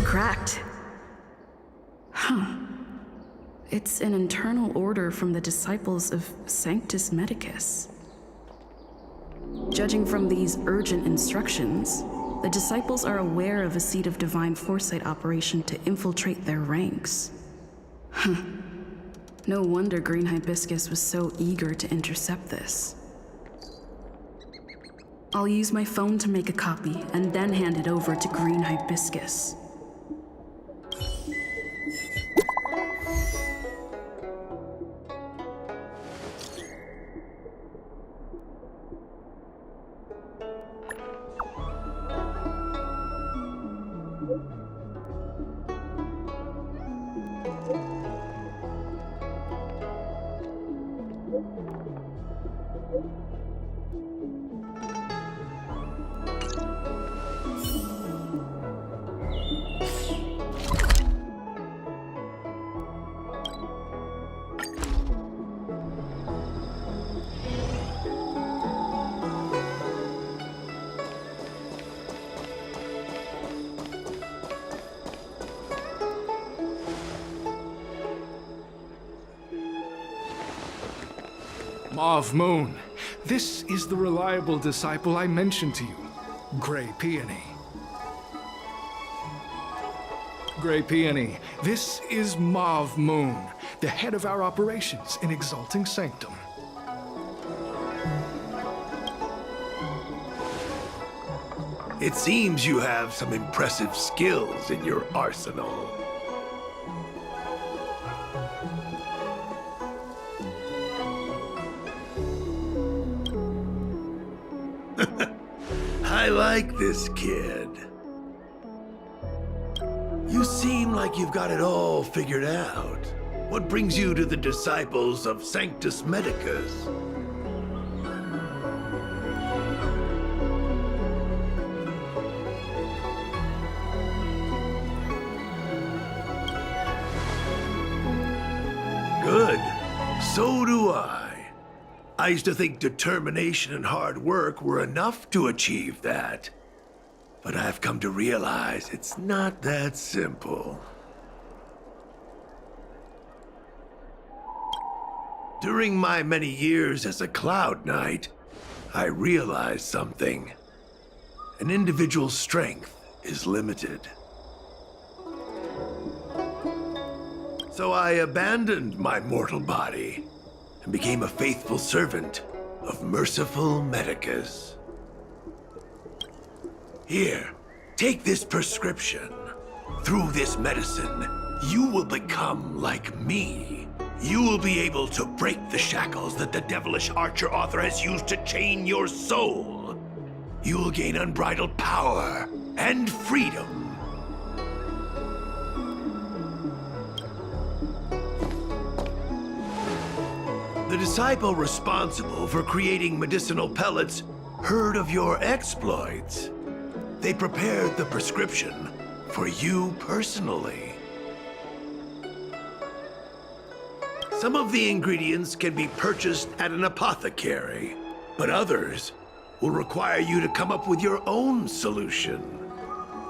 Cracked. Huh. It's an internal order from the disciples of Sanctus Medicus. Judging from these urgent instructions, the disciples are aware of a Seat of Divine Foresight operation to infiltrate their ranks. Huh. No wonder Green Hibiscus was so eager to intercept this. I'll use my phone to make a copy and then hand it over to Green Hibiscus. Mauve Moon, this is the reliable disciple I mentioned to you, Grey Peony. Grey Peony, this is Mauve Moon, the head of our operations in Exalting Sanctum. It seems you have some impressive skills in your arsenal. I like this kid. You seem like you've got it all figured out. What brings you to the disciples of Sanctus Medicus? Good. So do I. I used to think determination and hard work were enough to achieve that. But I've come to realize it's not that simple. During my many years as a Cloud Knight, I realized something. An individual's strength is limited. So I abandoned my mortal body and became a faithful servant of merciful Medicus. Here, take this prescription. Through this medicine, you will become like me. You will be able to break the shackles that the devilish archer author has used to chain your soul. You will gain unbridled power and freedom. The disciple responsible for creating medicinal pellets heard of your exploits. They prepared the prescription for you personally. Some of the ingredients can be purchased at an apothecary, but others will require you to come up with your own solution.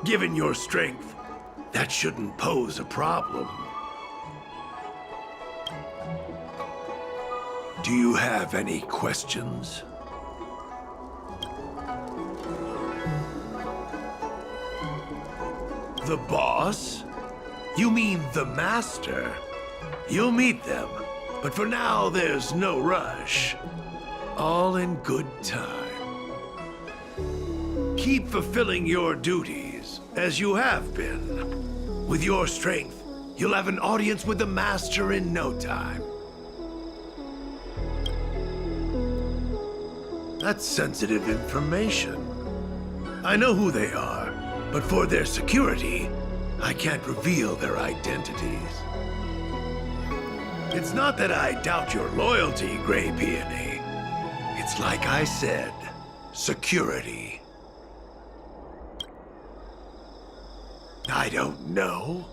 Given your strength, that shouldn't pose a problem. Do you have any questions? The boss? You mean the master? You'll meet them But for now, there's no rush. All in good time. Keep fulfilling your duties, as you have been. With your strength, you'll have an audience with the Master in no time. That's sensitive information. I know who they are, but for their security, I can't reveal their identities. It's not that I doubt your loyalty, Grey Peony. It's like I said, security. I don't know.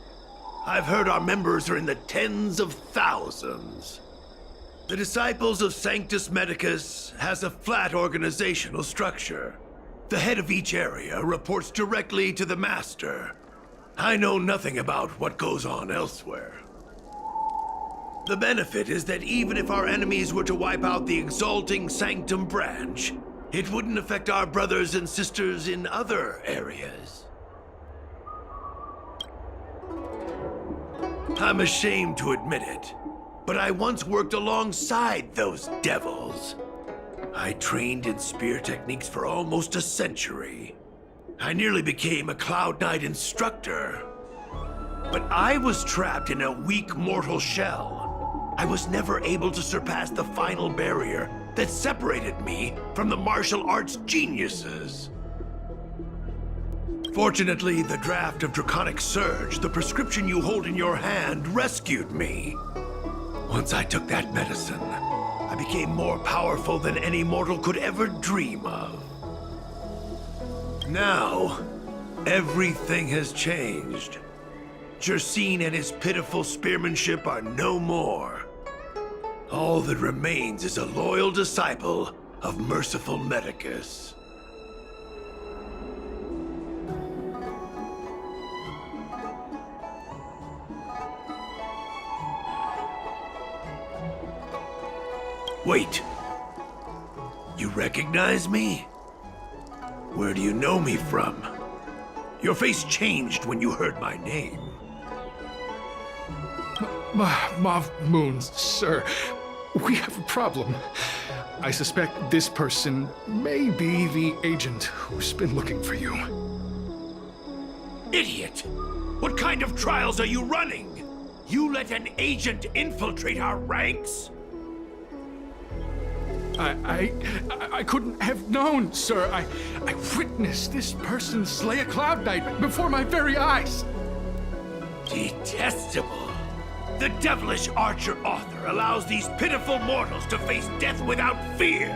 I've heard our members are in the tens of thousands. The Disciples of Sanctus Medicus has a flat organizational structure. The head of each area reports directly to the Master. I know nothing about what goes on elsewhere. The benefit is that even if our enemies were to wipe out the Exalting Sanctum branch, it wouldn't affect our brothers and sisters in other areas. I'm ashamed to admit it, but I once worked alongside those devils. I trained in spear techniques for almost a century. I nearly became a Cloud Knight instructor. But I was trapped in a weak mortal shell. I was never able to surpass the final barrier that separated me from the martial arts geniuses. Fortunately, the draft of Draconic Surge, the prescription you hold in your hand, rescued me. Once I took that medicine, I became more powerful than any mortal could ever dream of. Now, everything has changed. Jersine and his pitiful spearmanship are no more. All that remains is a loyal disciple of merciful Medicus. Wait. You recognize me? Where do you know me from? Your face changed when you heard my name. Mav Moons, sir. We have a problem. I suspect this person may be the agent who's been looking for you. Idiot! What kind of trials are you running? You let an agent infiltrate our ranks? I couldn't have known, sir. I witnessed this person slay a Cloud Knight before my very eyes. Detestable. The devilish archer author allows these pitiful mortals to face death without fear.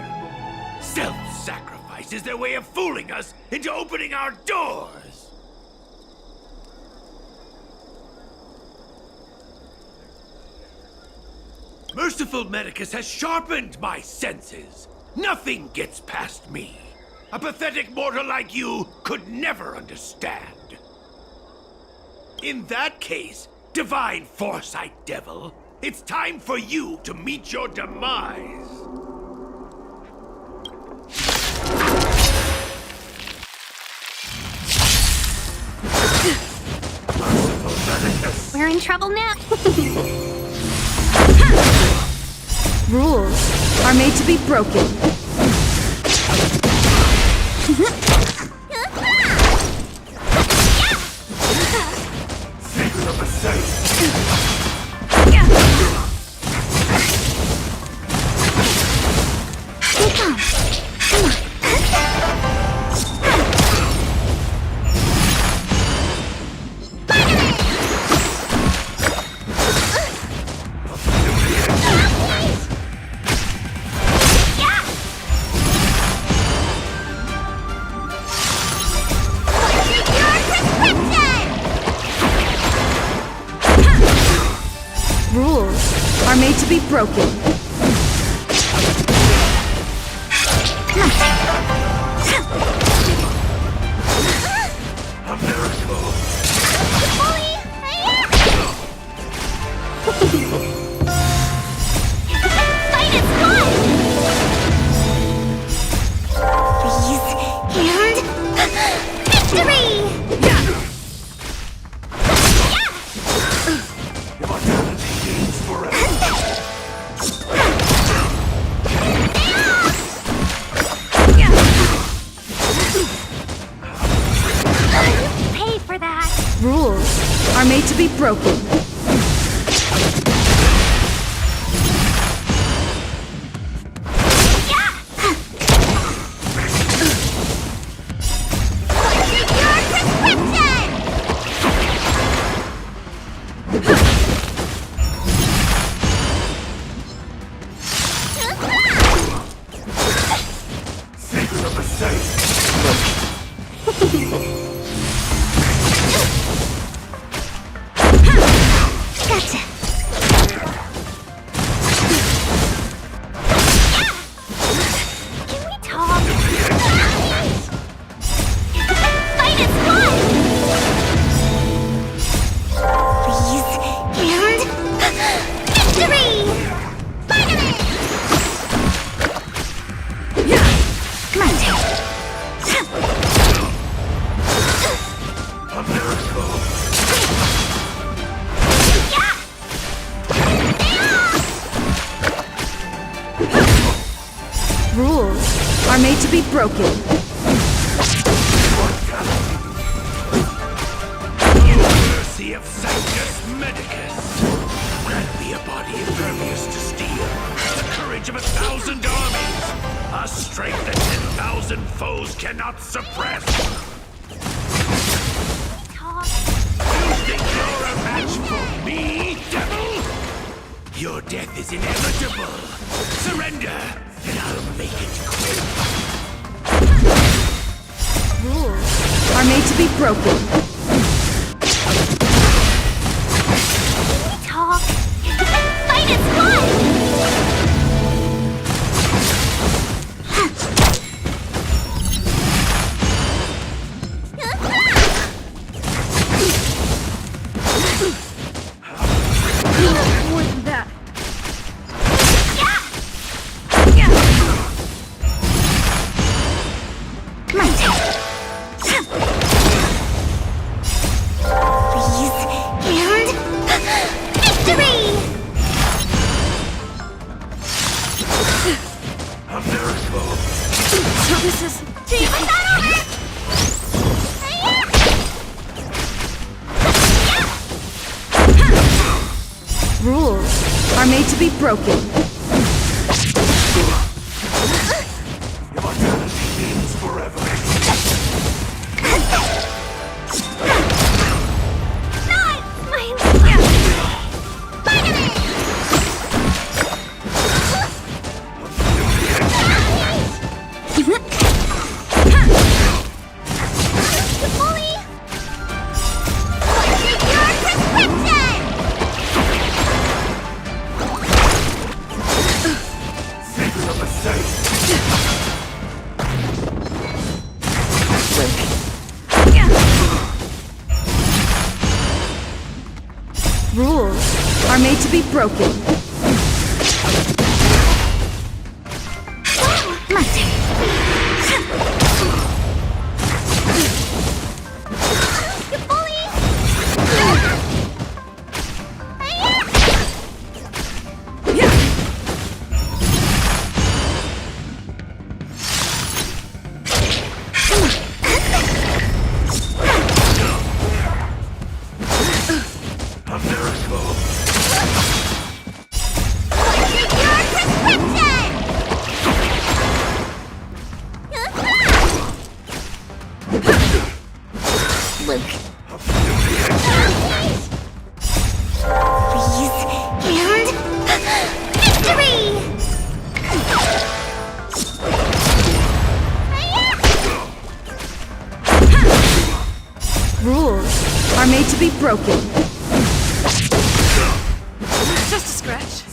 Self-sacrifice is their way of fooling us into opening our doors. Merciful Medicus has sharpened my senses. Nothing gets past me. A pathetic mortal like you could never understand. In that case, Divine Foresight Devil, it's time for you to meet your demise. We're in trouble now. Rules are made to be broken. Rules are made to be broken. A miracle. Fight is fun! Freeze and victory! Immortality gains forever. made to be broken. Rules are made to be broken. Mercy of Sanctus Medicus. Grant me a body impervious to steel, the courage of 1,000 armies, a strength that 10,000 foes cannot suppress. You think you're a match for me, devil? Your death is inevitable. Surrender, and I'll make it quick. Rules are made to be broken. Talk. Fight is fun! More than that. Rules are made to be broken. Rules are made to be broken. Rules are made to be broken. Just a scratch.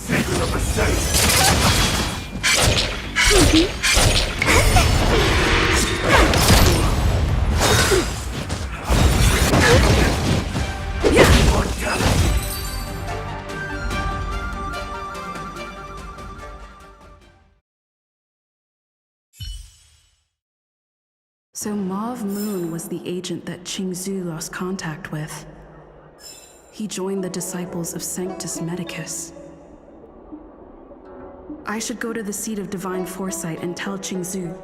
So Mauve Moon was the agent that Qingzhou lost contact with. He joined the disciples of Sanctus Medicus. I should go to the seat of divine foresight and tell Qingzhou.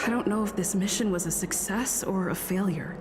I don't know if this mission was a success or a failure.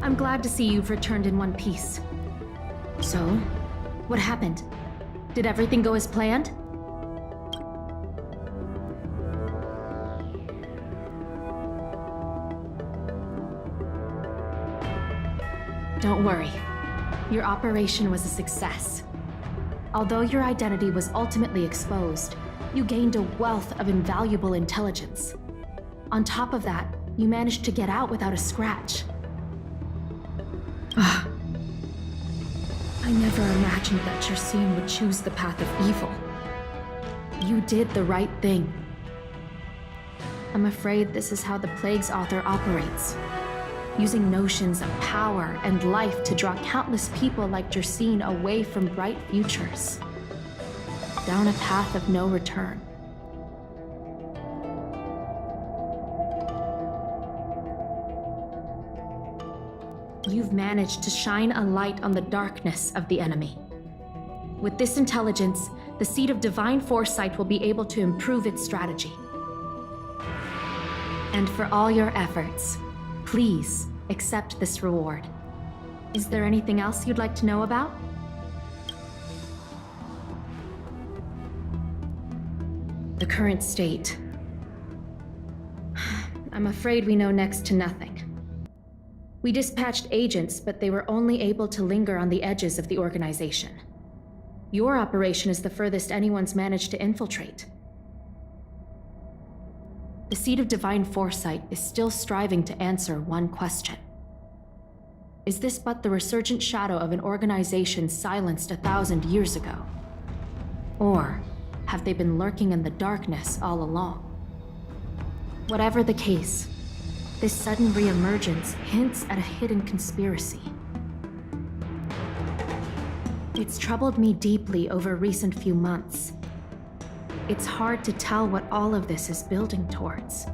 I'm glad to see you've returned in one piece. So, what happened? Did everything go as planned? Don't worry. Your operation was a success. Although your identity was ultimately exposed, you gained a wealth of invaluable intelligence. On top of that, you managed to get out without a scratch. I never imagined that Justine would choose the path of evil. You did the right thing. I'm afraid this is how the Plague's author operates, using notions of power and life to draw countless people like Justine away from bright futures, down a path of no return. You've managed to shine a light on the darkness of the enemy. With this intelligence, the Seed of Divine Foresight will be able to improve its strategy. And for all your efforts, please accept this reward. Is there anything else you'd like to know about? The current state. I'm afraid we know next to nothing. We dispatched agents, but they were only able to linger on the edges of the organization. Your operation is the furthest anyone's managed to infiltrate. The Seed of Divine Foresight is still striving to answer one question. Is this but the resurgent shadow of an organization silenced 1,000 years ago? Or have they been lurking in the darkness all along? Whatever the case, this sudden reemergence hints at a hidden conspiracy. It's troubled me deeply over recent few months. It's hard to tell what all of this is building towards.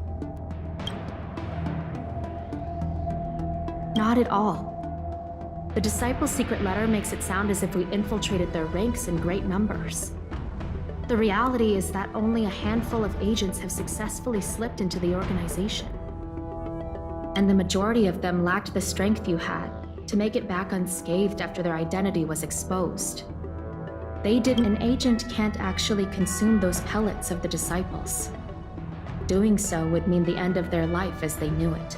Not at all. The Disciples' secret letter makes it sound as if we infiltrated their ranks in great numbers. The reality is that only a handful of agents have successfully slipped into the organization. And the majority of them lacked the strength you had to make it back unscathed after their identity was exposed. An agent can't actually consume those pellets of the Disciples. Doing so would mean the end of their life as they knew it.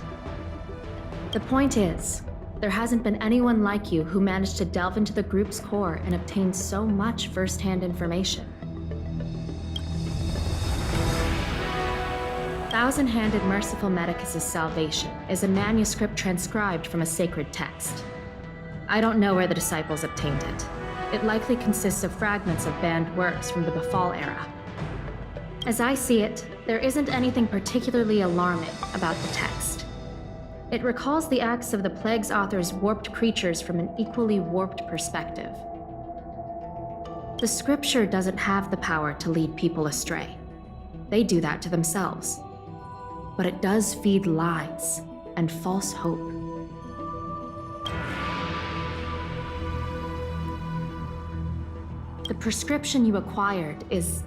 The point is, there hasn't been anyone like you who managed to delve into the group's core and obtain so much first-hand information. Thousand-Handed Merciful Medicus' Salvation is a manuscript transcribed from a sacred text. I don't know where the Disciples obtained it. It likely consists of fragments of banned works from the Befall era. As I see it, there isn't anything particularly alarming about the text. It recalls the acts of the Plague's author's warped creatures from an equally warped perspective. The scripture doesn't have the power to lead people astray. They do that to themselves. But it does feed lies and false hope. The prescription you acquired is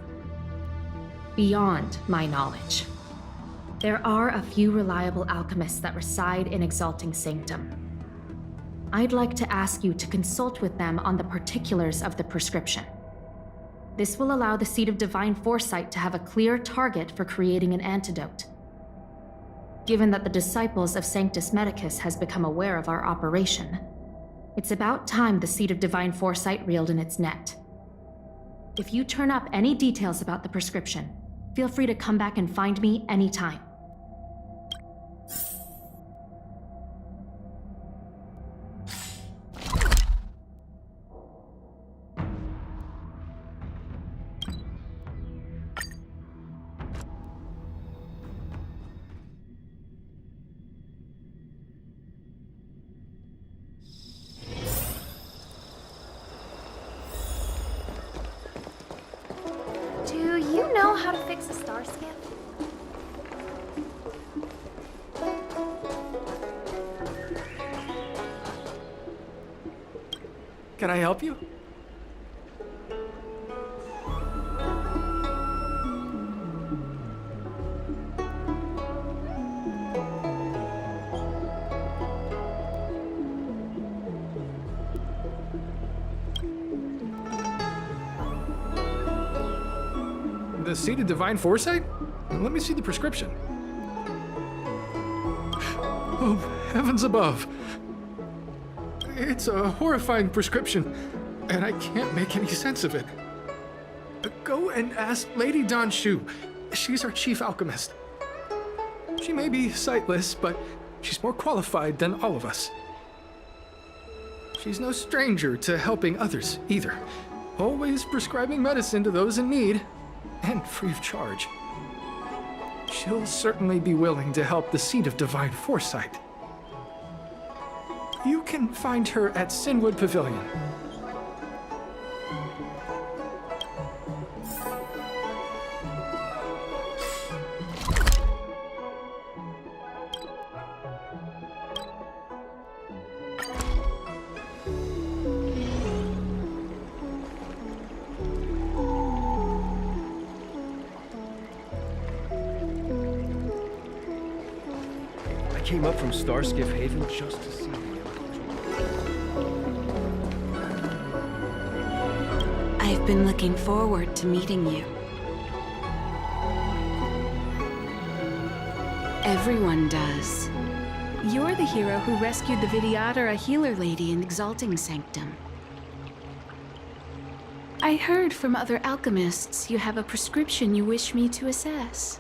beyond my knowledge. There are a few reliable alchemists that reside in Exalting Sanctum. I'd like to ask you to consult with them on the particulars of the prescription. This will allow the Seed of Divine Foresight to have a clear target for creating an antidote. Given that the Disciples of Sanctus Medicus has become aware of our operation, it's about time the Seed of Divine Foresight reeled in its net. If you turn up any details about the prescription, feel free to come back and find me anytime. Do you know how to fix a star skiff? Can I help you? The seed of divine foresight? Let me see the prescription. Oh, heavens above. It's a horrifying prescription, and I can't make any sense of it. Go and ask Lady Don Shu. She's our chief alchemist. She may be sightless, but she's more qualified than all of us. She's no stranger to helping others, either. Always prescribing medicine to those in need, and free of charge. She'll certainly be willing to help the seed of divine foresight. You can find her at Sinwood Pavilion. I came up from Starskiff Haven just to see you. I've been looking forward to meeting you. Everyone does. You're the hero who rescued the Vidyadhara healer lady in Exalting Sanctum. I heard from other alchemists you have a prescription you wish me to assess.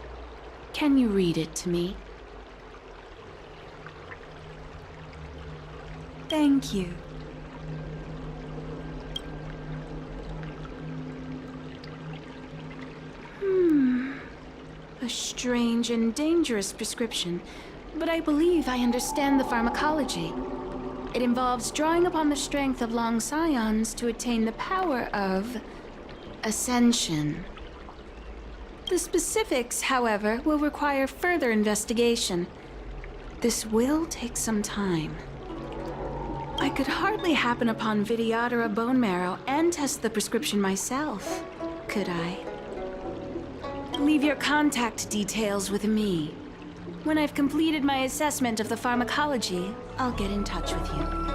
Can you read it to me? Thank you. A strange and dangerous prescription, but I believe I understand the pharmacology. It involves drawing upon the strength of long scions to attain the power of ascension. The specifics, however, will require further investigation. This will take some time. I could hardly happen upon Vidyadhara bone marrow and test the prescription myself, could I? Leave your contact details with me. When I've completed my assessment of the pharmacology, I'll get in touch with you.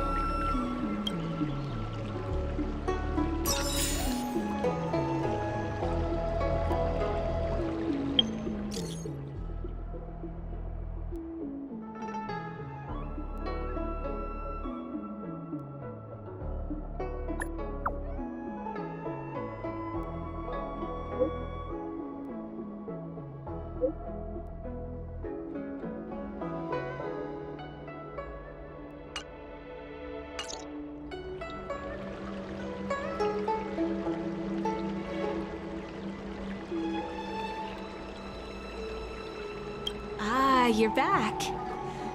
You're back.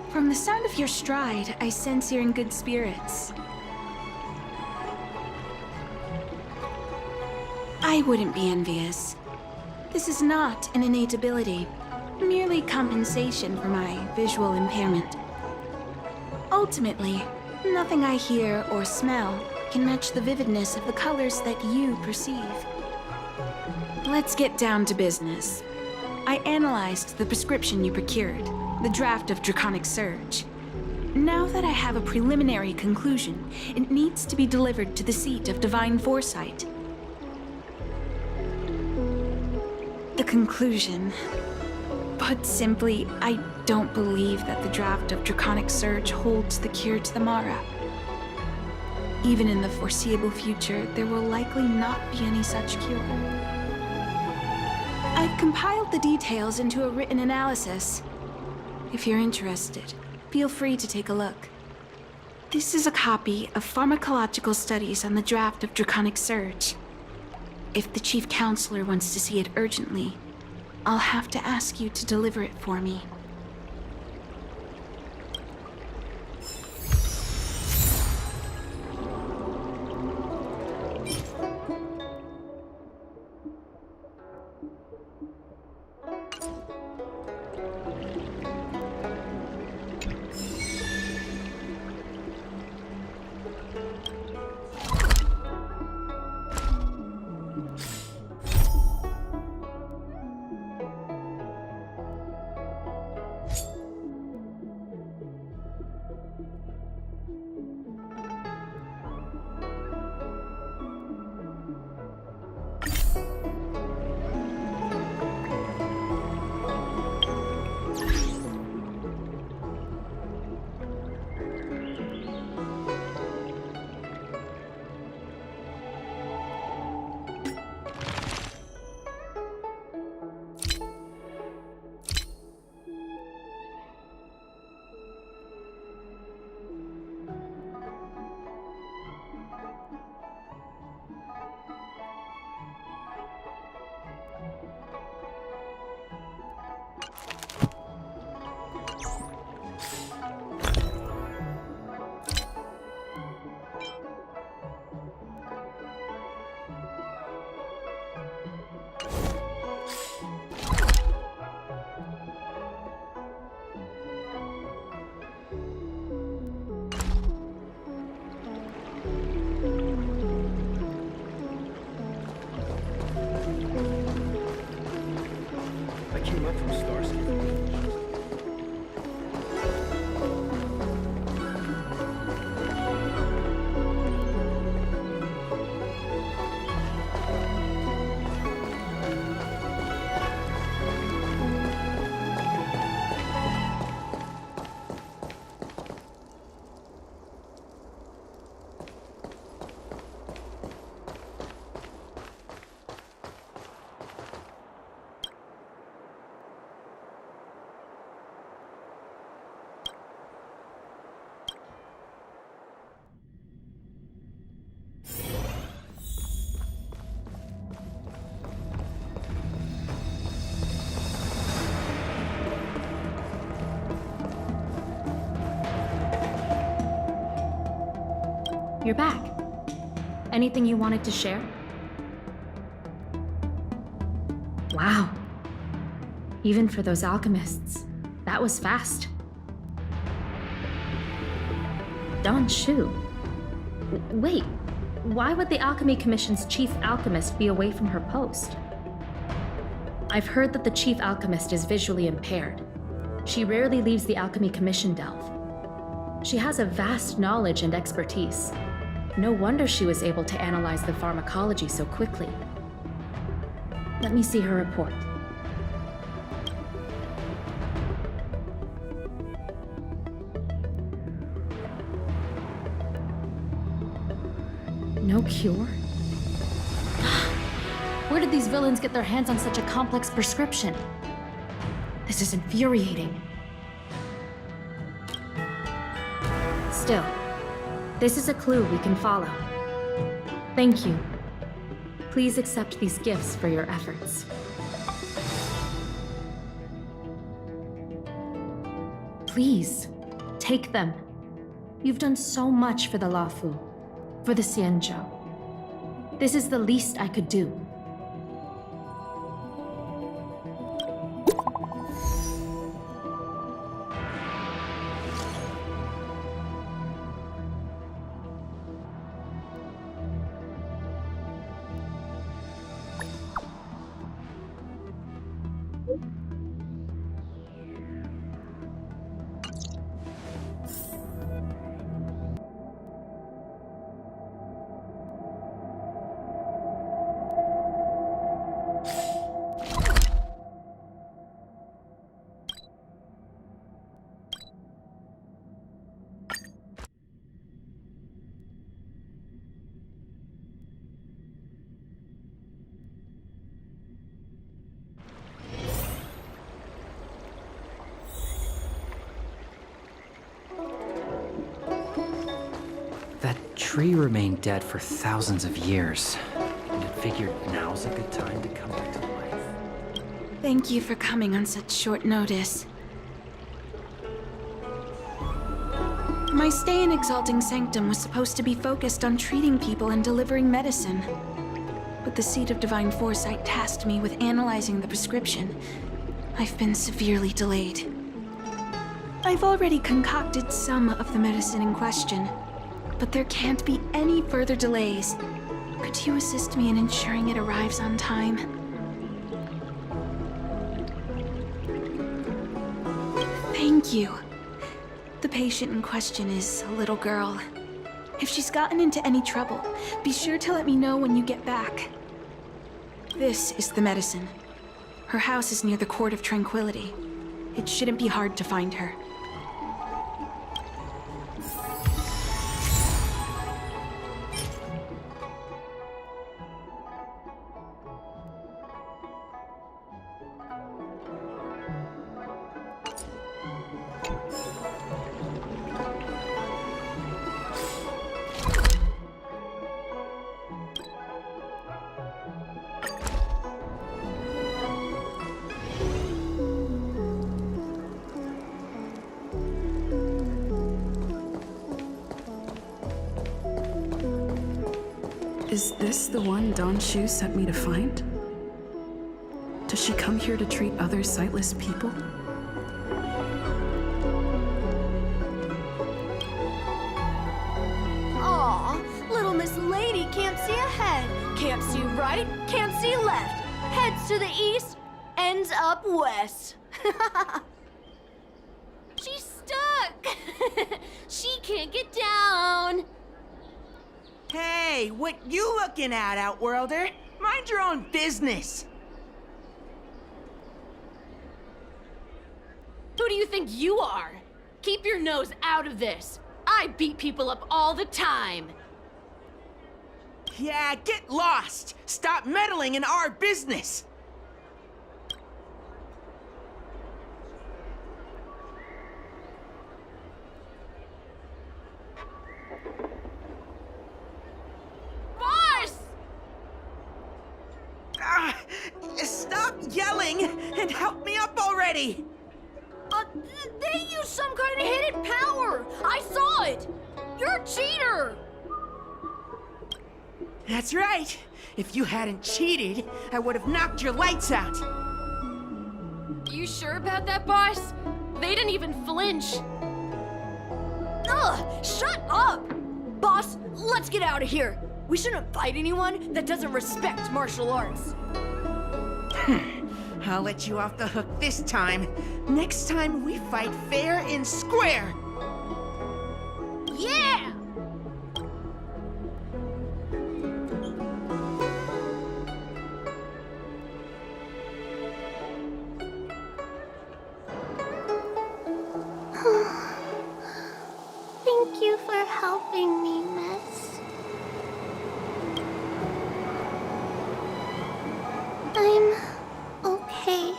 From the sound of your stride, I sense you're in good spirits. I wouldn't be envious. This is not an innate ability, merely compensation for my visual impairment. Ultimately, nothing I hear or smell can match the vividness of the colors that you perceive. Let's get down to business. I analyzed the prescription you procured, the draft of Draconic Surge. Now that I have a preliminary conclusion, it needs to be delivered to the seat of Divine Foresight. The conclusion. Put simply, I don't believe that the draft of Draconic Surge holds the cure to the Mara. Even in the foreseeable future, there will likely not be any such cure. I've compiled the details into a written analysis. If you're interested, feel free to take a look. This is a copy of pharmacological studies on the draft of Draconic Surge. If the Chief Counselor wants to see it urgently, I'll have to ask you to deliver it for me. came up from Starskip. You're back. Anything you wanted to share? Wow. Even for those alchemists, that was fast. Donshu. Wait, why would the Alchemy Commission's chief alchemist be away from her post? I've heard that the chief alchemist is visually impaired. She rarely leaves the Alchemy Commission delve. She has a vast knowledge and expertise. No wonder she was able to analyze the pharmacology so quickly. Let me see her report. No cure? Where did these villains get their hands on such a complex prescription? This is infuriating. Still, this is a clue we can follow. Thank you. Please accept these gifts for your efforts. Please, take them. You've done so much for the Lafu, for the Xianzhou. This is the least I could do. That tree remained dead for thousands of years, and it figured now's a good time to come back to life. Thank you for coming on such short notice. My stay in Exalting Sanctum was supposed to be focused on treating people and delivering medicine. But the Seat of Divine Foresight tasked me with analyzing the prescription. I've been severely delayed. I've already concocted some of the medicine in question, but there can't be any further delays. Could you assist me in ensuring it arrives on time? Thank you. The patient in question is a little girl. If she's gotten into any trouble, be sure to let me know when you get back. This is the medicine. Her house is near the Court of Tranquility. It shouldn't be hard to find her. Is this the one Donshu sent me to find? Does she come here to treat other sightless people? Aw, little Miss Lady can't see ahead, can't see right, can't see left. Heads to the east ends up west. She's stuck! She can't get down! Hey, what you looking at, Outworlder? Mind your own business! Who do you think you are? Keep your nose out of this. I beat people up all the time. Yeah, get lost! Stop meddling in our business! Boss! Stop yelling and help me up already! They used some kind of hidden power! I saw it! You're a cheater! That's right. If you hadn't cheated, I would have knocked your lights out. You sure about that, boss? They didn't even flinch. Ugh! Shut up! Boss, let's get out of here. We shouldn't fight anyone that doesn't respect martial arts. I'll let you off the hook this time. Next time we fight fair and square. Yeah! Thank you for helping me, miss. I'm okay.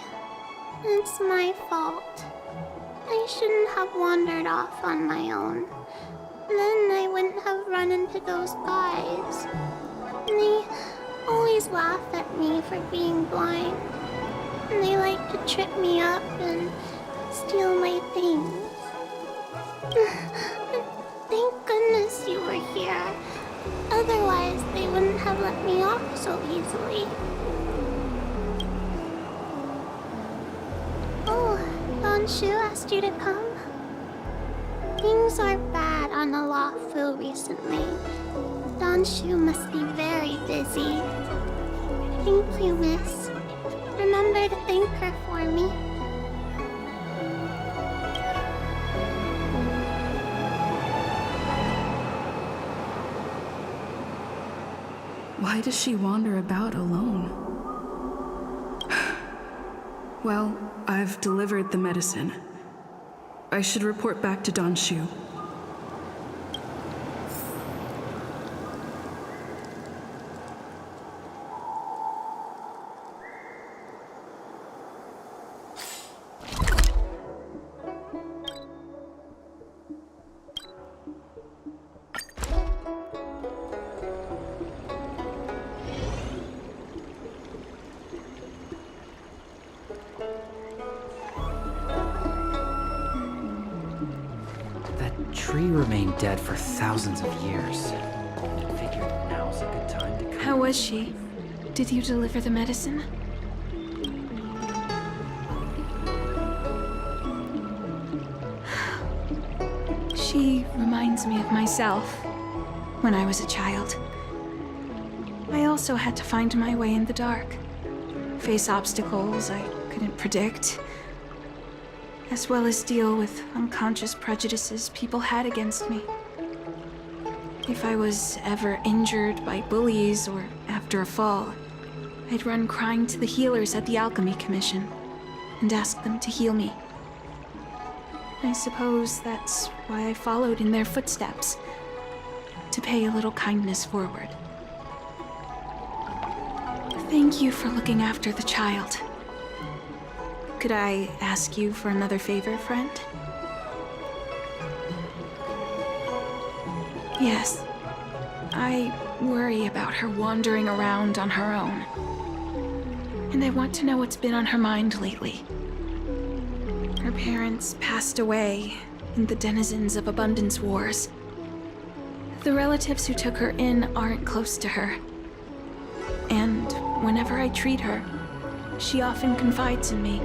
It's my fault. I shouldn't have wandered off on my own. Then I wouldn't have run into those guys. They always laugh at me for being blind. And they like to trip me up and steal my things. Thank goodness you were here. Otherwise, they wouldn't have let me off so easily. Oh, Donshu asked you to come? Things are bad on the Law Fu recently. Donshu must be very busy. Thank you, miss. Remember to thank her for me. Why does she wander about alone? Well, I've delivered the medicine. I should report back to Donshu. Tree remained dead for thousands of years. I figured now's a good time to come. How was she? Did you deliver the medicine? She reminds me of myself when I was a child. I also had to find my way in the dark, face obstacles I couldn't predict, as well as deal with unconscious prejudices people had against me. If I was ever injured by bullies or after a fall, I'd run crying to the healers at the Alchemy Commission and ask them to heal me. I suppose that's why I followed in their footsteps, to pay a little kindness forward. Thank you for looking after the child. Could I ask you for another favor, friend? Yes. I worry about her wandering around on her own. And I want to know what's been on her mind lately. Her parents passed away in the denizens of Abundance Wars. The relatives who took her in aren't close to her. And whenever I treat her, she often confides in me.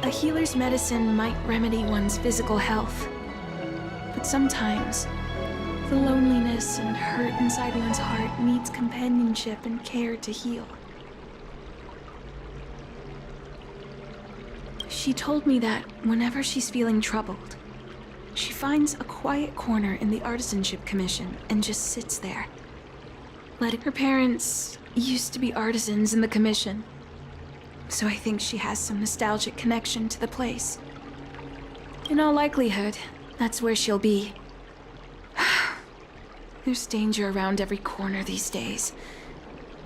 A healer's medicine might remedy one's physical health, but sometimes the loneliness and hurt inside one's heart needs companionship and care to heal. She told me that whenever she's feeling troubled, she finds a quiet corner in the Artisanship Commission and just sits there. Her parents used to be artisans in the commission, so I think she has some nostalgic connection to the place. In all likelihood, that's where she'll be. There's danger around every corner these days,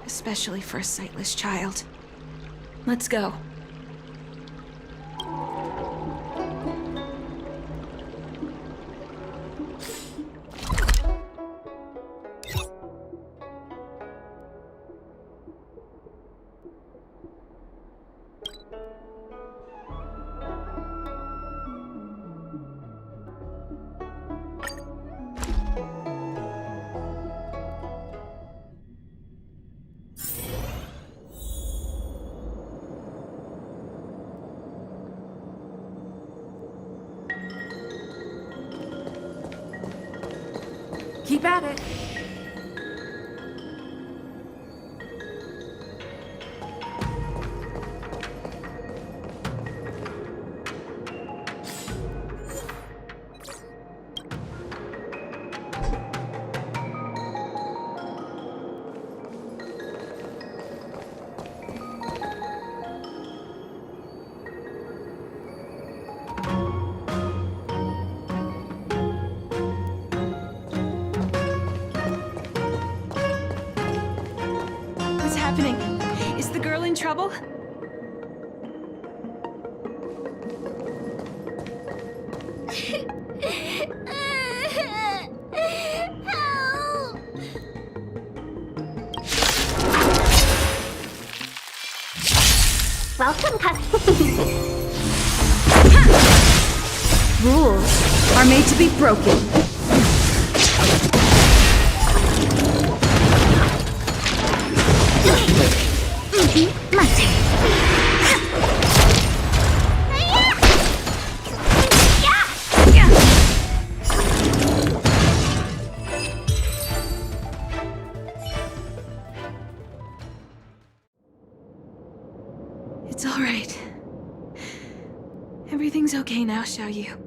especially for a sightless child. Let's go. Keep at it. Is the girl in trouble? Help! Welcome, Rules are made to be broken. It's all right. Everything's okay now, Xiaoyu.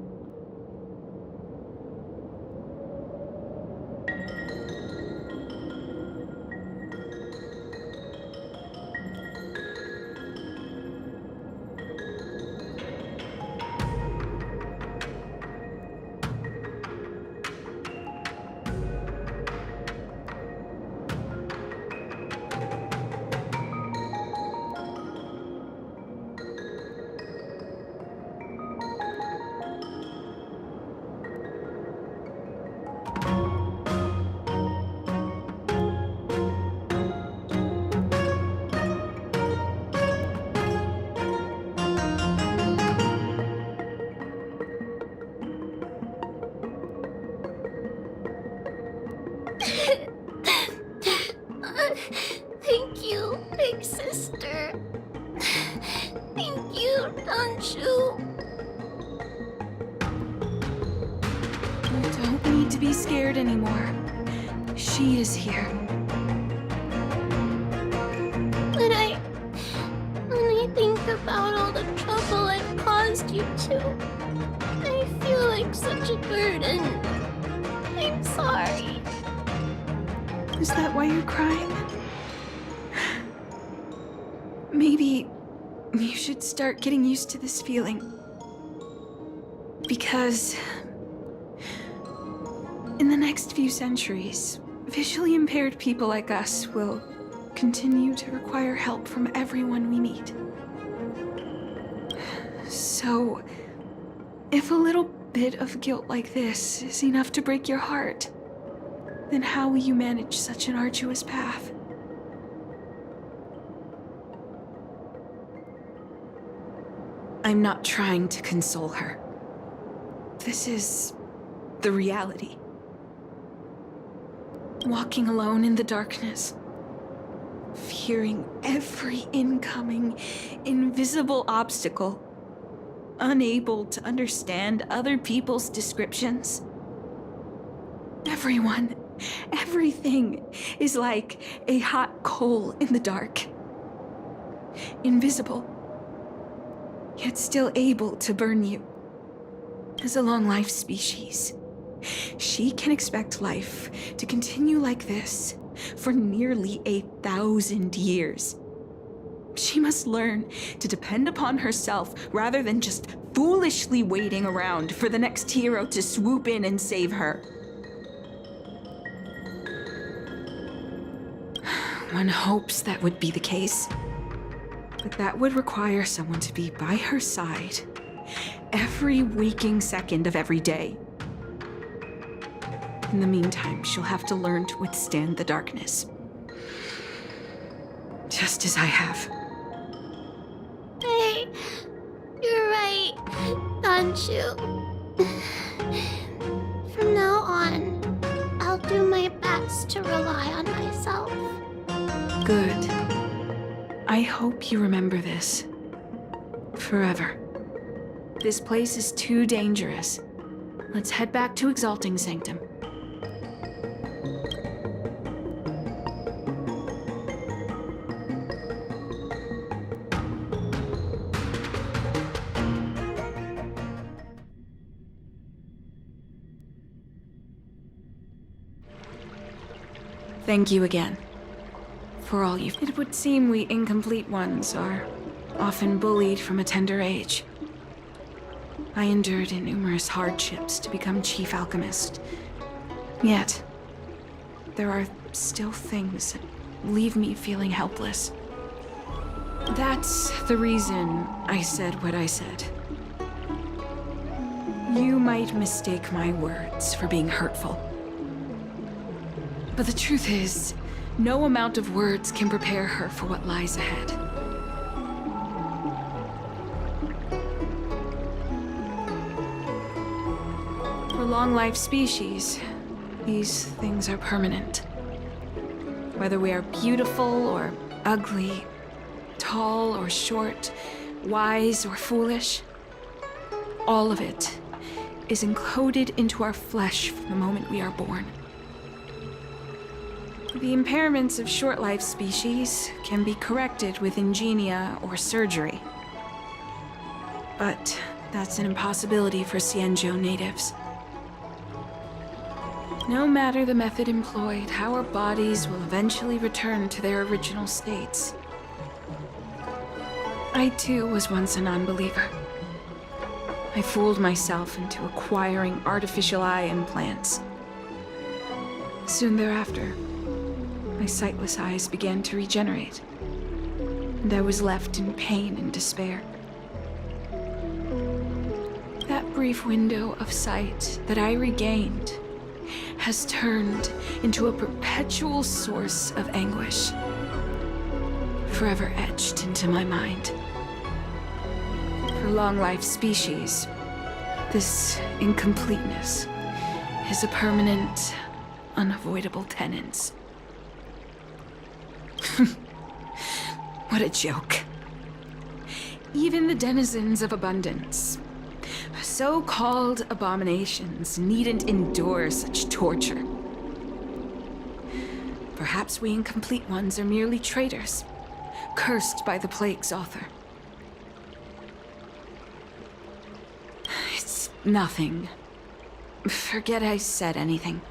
Thank you, big sister. Thank you, Danshu. You don't need to be scared anymore. She is here. But when I think about all the trouble I've caused you two, I feel like such a burden. I'm sorry. Is that why you're crying? Maybe you should start getting used to this feeling. Because in the next few centuries, visually impaired people like us will continue to require help from everyone we meet. So, if a little bit of guilt like this is enough to break your heart, then how will you manage such an arduous path? I'm not trying to console her. This is the reality. Walking alone in the darkness, fearing every incoming, invisible obstacle, unable to understand other people's descriptions. Everyone, everything is like a hot coal in the dark. Invisible. yet still able to burn you. As a long-life species, she can expect life to continue like this for nearly 1,000 years. She must learn to depend upon herself rather than just foolishly waiting around for the next hero to swoop in and save her. One hopes that would be the case, but that would require someone to be by her side every waking second of every day. In the meantime, she'll have to learn to withstand the darkness. Just as I have. Hey, you're right, Danchu. From now on, I'll do my best to rely on myself. Good. I hope you remember this. Forever. This place is too dangerous. Let's head back to Exalting Sanctum. Thank you again. For all you've... It would seem we incomplete ones are often bullied from a tender age. I endured numerous hardships to become chief alchemist. Yet, there are still things that leave me feeling helpless. That's the reason I said what I said. You might mistake my words for being hurtful. But the truth is, no amount of words can prepare her for what lies ahead. For long-life species, these things are permanent. Whether we are beautiful or ugly, tall or short, wise or foolish, all of it is encoded into our flesh from the moment we are born. The impairments of short-life species can be corrected with ingenia or surgery. But that's an impossibility for Xianzhou natives. No matter the method employed, our bodies will eventually return to their original states. I too was once a non-believer. I fooled myself into acquiring artificial eye implants. Soon thereafter, my sightless eyes began to regenerate, and I was left in pain and despair. That brief window of sight that I regained has turned into a perpetual source of anguish, forever etched into my mind. For long-life species, this incompleteness is a permanent, unavoidable tenance. What a joke. Even the denizens of abundance, so-called abominations, needn't endure such torture. Perhaps we incomplete ones are merely traitors, cursed by the plague's author. It's nothing. Forget I said anything.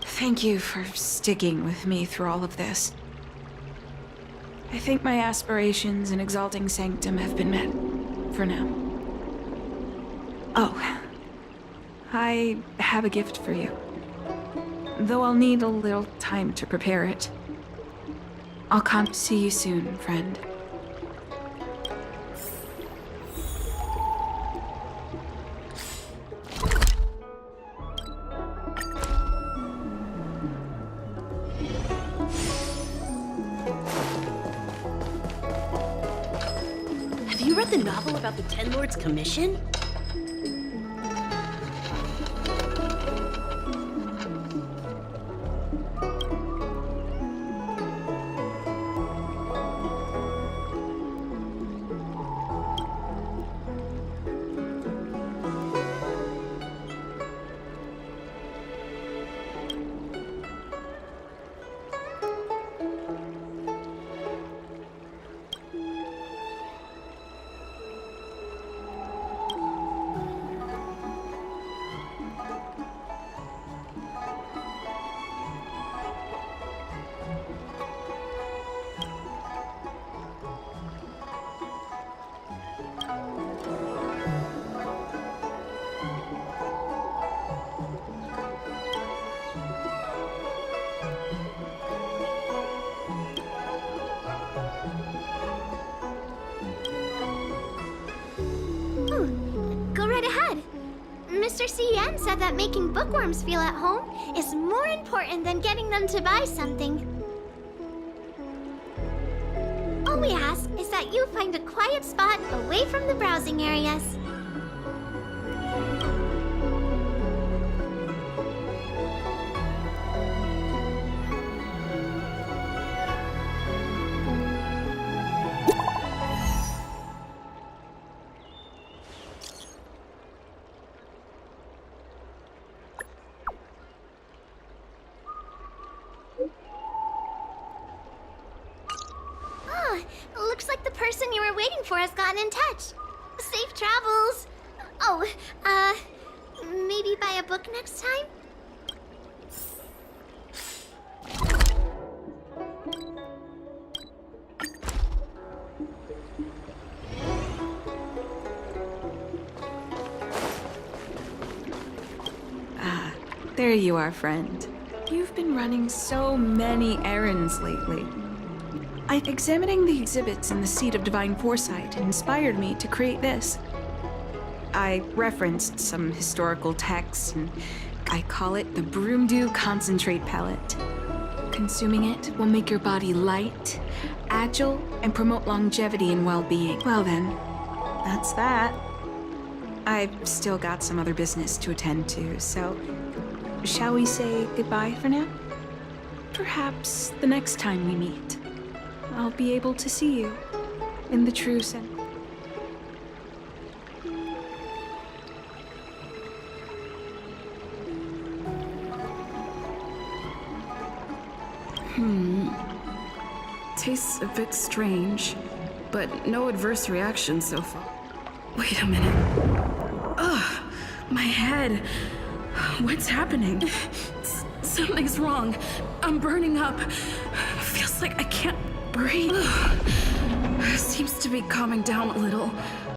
Thank you for sticking with me through all of this. I think my aspirations in Exalting Sanctum have been met, for now. Oh, I have a gift for you. Though I'll need a little time to prepare it. I'll come to see you soon, friend. Have you read the novel about the Ten Lords' Commission? CN said that making bookworms feel at home is more important than getting them to buy something. All we ask is that you find a quiet spot away from the browsing areas. Looks like the person you were waiting for has gotten in touch. Safe travels. Oh, maybe buy a book next time? Ah, there you are, friend. You've been running so many errands lately. Examining the exhibits in the Seat of Divine Foresight inspired me to create this. I referenced some historical texts, and I call it the Broomdew Concentrate Pellet. Consuming it will make your body light, agile, and promote longevity and well-being. Well then, that's that. I've still got some other business to attend to, so shall we say goodbye for now? Perhaps the next time we meet, I'll be able to see you in the true sense. Tastes a bit strange, but no adverse reaction so far. Wait a minute. Ugh, my head. What's happening? Something's wrong. I'm burning up. Feels like I can't breathe. Seems to be calming down a little.